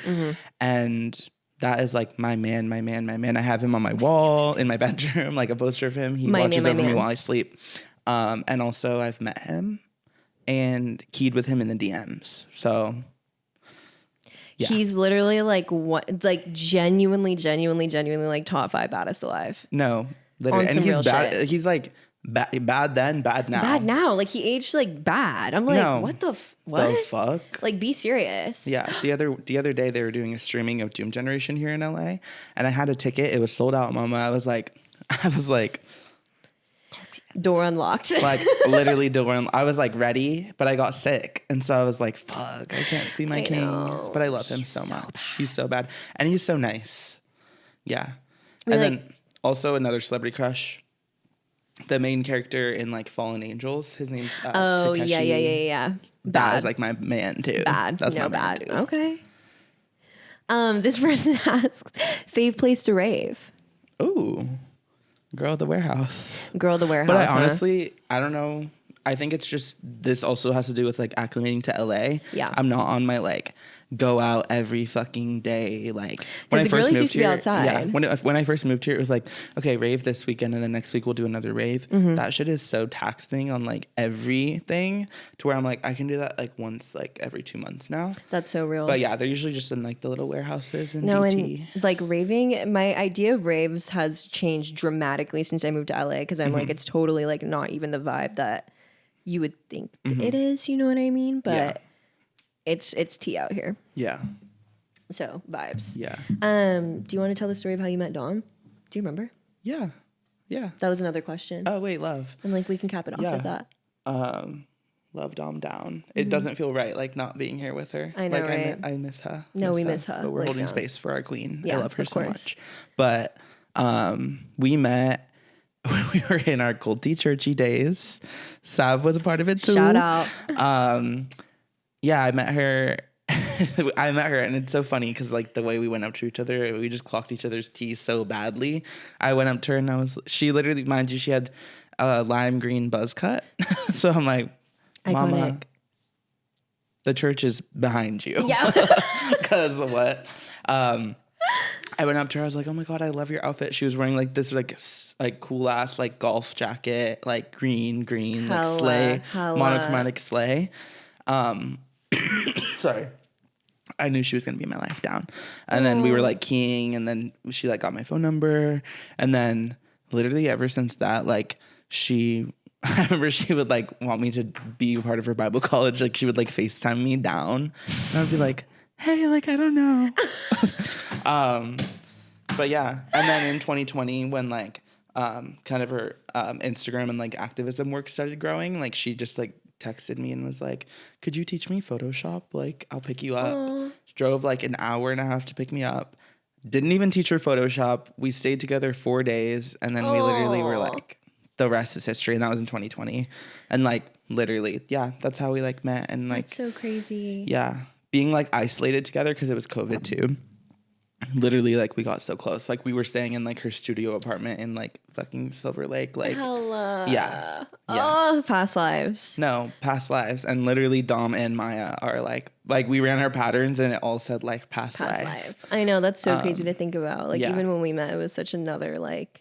[SPEAKER 2] And that is like my man. I have him on my wall in my bedroom, like a poster of him. He watches over me while I sleep. And also I've met him and keyed with him in the DMs. So yeah.
[SPEAKER 1] He's literally like genuinely like top 5 baddest alive.
[SPEAKER 2] No, literally. And he's bad. Shit. He's like bad then, bad now.
[SPEAKER 1] Bad now. Like he aged like bad. I'm like, what the
[SPEAKER 2] fuck?
[SPEAKER 1] Like, be serious.
[SPEAKER 2] Yeah. The other day they were doing a streaming of Doom Generation here in LA, and I had a ticket. It was sold out, mama. I was like,
[SPEAKER 1] door unlocked.
[SPEAKER 2] Like literally I was like ready, but I got sick, and so I was like, fuck, I can't see my king. But I love him so much. Bad. He's so bad, and he's so nice. Yeah. And then also another celebrity crush, the main character in like Fallen Angels. His name's Takeshi.
[SPEAKER 1] Yeah.
[SPEAKER 2] That is like my man too.
[SPEAKER 1] Bad.
[SPEAKER 2] That's my
[SPEAKER 1] bad.
[SPEAKER 2] man too.
[SPEAKER 1] Okay. This person asks, fave place to rave.
[SPEAKER 2] Ooh. Girl at the Warehouse.
[SPEAKER 1] Girl at the Warehouse.
[SPEAKER 2] But I honestly, I don't know. I think it's just, this also has to do with like acclimating to LA.
[SPEAKER 1] Yeah.
[SPEAKER 2] I'm not on my like go out every fucking day. Like
[SPEAKER 1] when I first moved here, to be outside.
[SPEAKER 2] Yeah. When I first moved here, it was like, okay, rave this weekend, and then next week we'll do another rave. That shit is so taxing on like everything, to where I'm like, I can do that like once like every 2 months now.
[SPEAKER 1] That's so real.
[SPEAKER 2] But yeah, they're usually just in like the little warehouses in DT.
[SPEAKER 1] And like raving, my idea of raves has changed dramatically since I moved to LA, because I'm like, it's totally like not even the vibe that you would think it is, you know what I mean? But it's tea out here.
[SPEAKER 2] Yeah.
[SPEAKER 1] So vibes.
[SPEAKER 2] Yeah.
[SPEAKER 1] Do you want to tell the story of how you met Dom? Do you remember?
[SPEAKER 2] Yeah. Yeah.
[SPEAKER 1] That was another question.
[SPEAKER 2] Oh wait, love.
[SPEAKER 1] And like we can cap it off with that.
[SPEAKER 2] Love Dom down. It doesn't feel right like not being here with her.
[SPEAKER 1] I know,
[SPEAKER 2] like
[SPEAKER 1] right?
[SPEAKER 2] I miss her.
[SPEAKER 1] No, we miss her.
[SPEAKER 2] But we're
[SPEAKER 1] like,
[SPEAKER 2] holding space for our queen.
[SPEAKER 1] Yeah,
[SPEAKER 2] I love her so
[SPEAKER 1] course.
[SPEAKER 2] much. But we met when we were in our culty churchy days. Sav was a part of it too.
[SPEAKER 1] Shout out.
[SPEAKER 2] Yeah, I met her. And it's so funny because like the way we went up to each other, we just clocked each other's tea so badly. I went up to her and she literally, mind you, she had a lime green buzz cut. So I'm like, Mama,
[SPEAKER 1] iconic.
[SPEAKER 2] The church is behind you.
[SPEAKER 1] Yeah.
[SPEAKER 2] Because what? I went up to her. I was like, "Oh my god, I love your outfit." She was wearing like this like cool ass like golf jacket, like green, like sleigh, monochromatic sleigh. Sorry. I knew she was gonna be my life down. And then we were like keying, and then she like got my phone number, and then literally ever since that, like I remember she would like want me to be part of her Bible college. Like she would like FaceTime me down, and I'd be like, "Hey, like I don't know." But yeah, and then in 2020, when like kind of her Instagram and like activism work started growing, like she just like texted me and was like, "Could you teach me Photoshop? Like I'll pick you up."
[SPEAKER 1] Aww.
[SPEAKER 2] Drove like an hour and a half to pick me up. Didn't even teach her Photoshop. We stayed together 4 days, and then we literally were like, the rest is history. And that was in 2020. And like literally, yeah, that's how we like met. And like,
[SPEAKER 1] that's so crazy.
[SPEAKER 2] Yeah, being like isolated together because it was COVID too. Literally, like we got so close. Like we were staying in like her studio apartment in like fucking Silver Lake. Like,
[SPEAKER 1] hella.
[SPEAKER 2] Yeah.
[SPEAKER 1] Oh, past lives.
[SPEAKER 2] No, past lives. And literally, Dom and Maya are like we ran our patterns, and it all said like past life.
[SPEAKER 1] I know, that's so crazy to think about. Like
[SPEAKER 2] yeah.
[SPEAKER 1] even when we met, it was such another like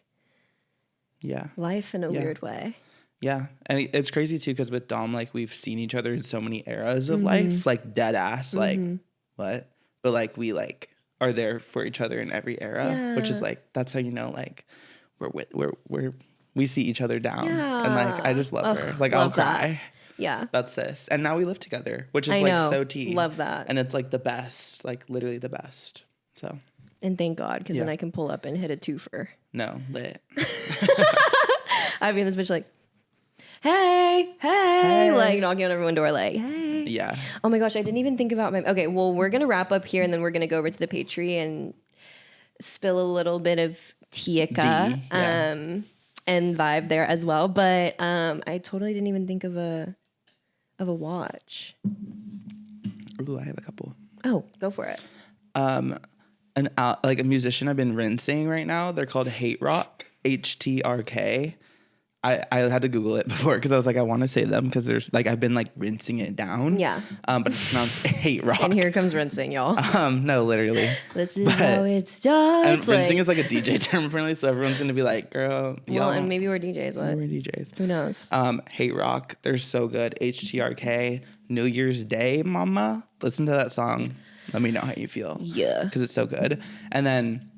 [SPEAKER 1] life in a weird way.
[SPEAKER 2] Yeah, and it's crazy too because with Dom, like we've seen each other in so many eras of life, like dead ass, like what? But like we like are there for each other in every era, which is like that's how you know like we see each other down, and like I just love her. Like I'll cry.
[SPEAKER 1] Yeah,
[SPEAKER 2] that's sis. And now we live together, which is like so tea.
[SPEAKER 1] Love that.
[SPEAKER 2] And it's like the best, like literally the best. So.
[SPEAKER 1] And thank God, because then I can pull up and hit a twofer.
[SPEAKER 2] No, lit.
[SPEAKER 1] I'd be in this bitch like, hey, like knocking on everyone's door like, hey.
[SPEAKER 2] Yeah.
[SPEAKER 1] Oh my gosh, I didn't even think about okay, well, we're going to wrap up here and then we're going to go over to the Patreon and spill a little bit of Tieka and vibe there as well. But I totally didn't even think of a watch.
[SPEAKER 2] Ooh, I have a couple.
[SPEAKER 1] Oh, go for it.
[SPEAKER 2] Like a musician I've been rinsing right now. They're called Hate Rock, HTRK. I had to Google it before because I was like, I want to say them because there's like I've been like rinsing it down.
[SPEAKER 1] Yeah.
[SPEAKER 2] But it's pronounced hate rock.
[SPEAKER 1] And here comes rinsing, y'all.
[SPEAKER 2] No, literally.
[SPEAKER 1] This is how it starts.
[SPEAKER 2] And rinsing is like a DJ term apparently, so everyone's gonna be like, girl,
[SPEAKER 1] well, and maybe we're DJs. What?
[SPEAKER 2] We're DJs.
[SPEAKER 1] Who knows?
[SPEAKER 2] Hate rock. They're so good. HTRK. New Year's Day, Mama. Listen to that song. Let me know how you feel.
[SPEAKER 1] Yeah.
[SPEAKER 2] Because it's so good. And then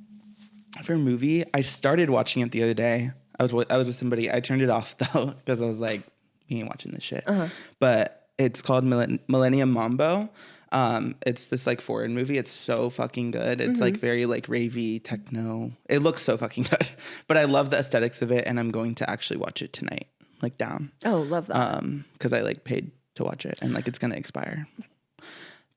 [SPEAKER 2] for a movie, I started watching it the other day. I was with somebody. I turned it off though because I was like, "You ain't watching this shit." But it's called Millennium Mambo. It's this like foreign movie. It's so fucking good. It's like very like ravey techno. It looks so fucking good. But I love the aesthetics of it, and I'm going to actually watch it tonight, like down.
[SPEAKER 1] Oh, love that.
[SPEAKER 2] Because I like paid to watch it, and like it's gonna expire.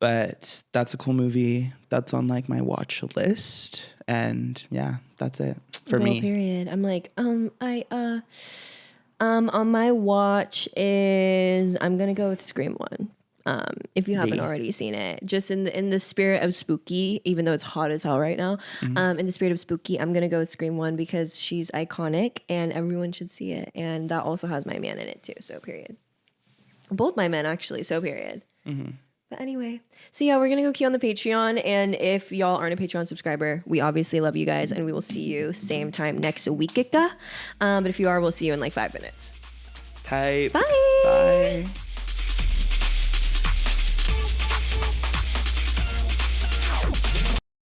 [SPEAKER 2] But that's a cool movie. That's on like my watch list. And yeah, that's it for me.
[SPEAKER 1] Period. I'm like, on my watch is I'm gonna go with Scream 1. If you haven't already seen it, just in the spirit of spooky, even though it's hot as hell right now, in the spirit of spooky, I'm gonna go with Scream 1 because she's iconic and everyone should see it. And that also has my man in it too. So period. Both my men actually. So period. But anyway, so yeah, we're going to go key on the Patreon. And if y'all aren't a Patreon subscriber, we obviously love you guys. And we will see you same time next week. But if you are, we'll see you in like 5 minutes.
[SPEAKER 2] Type.
[SPEAKER 1] Bye.
[SPEAKER 2] Bye.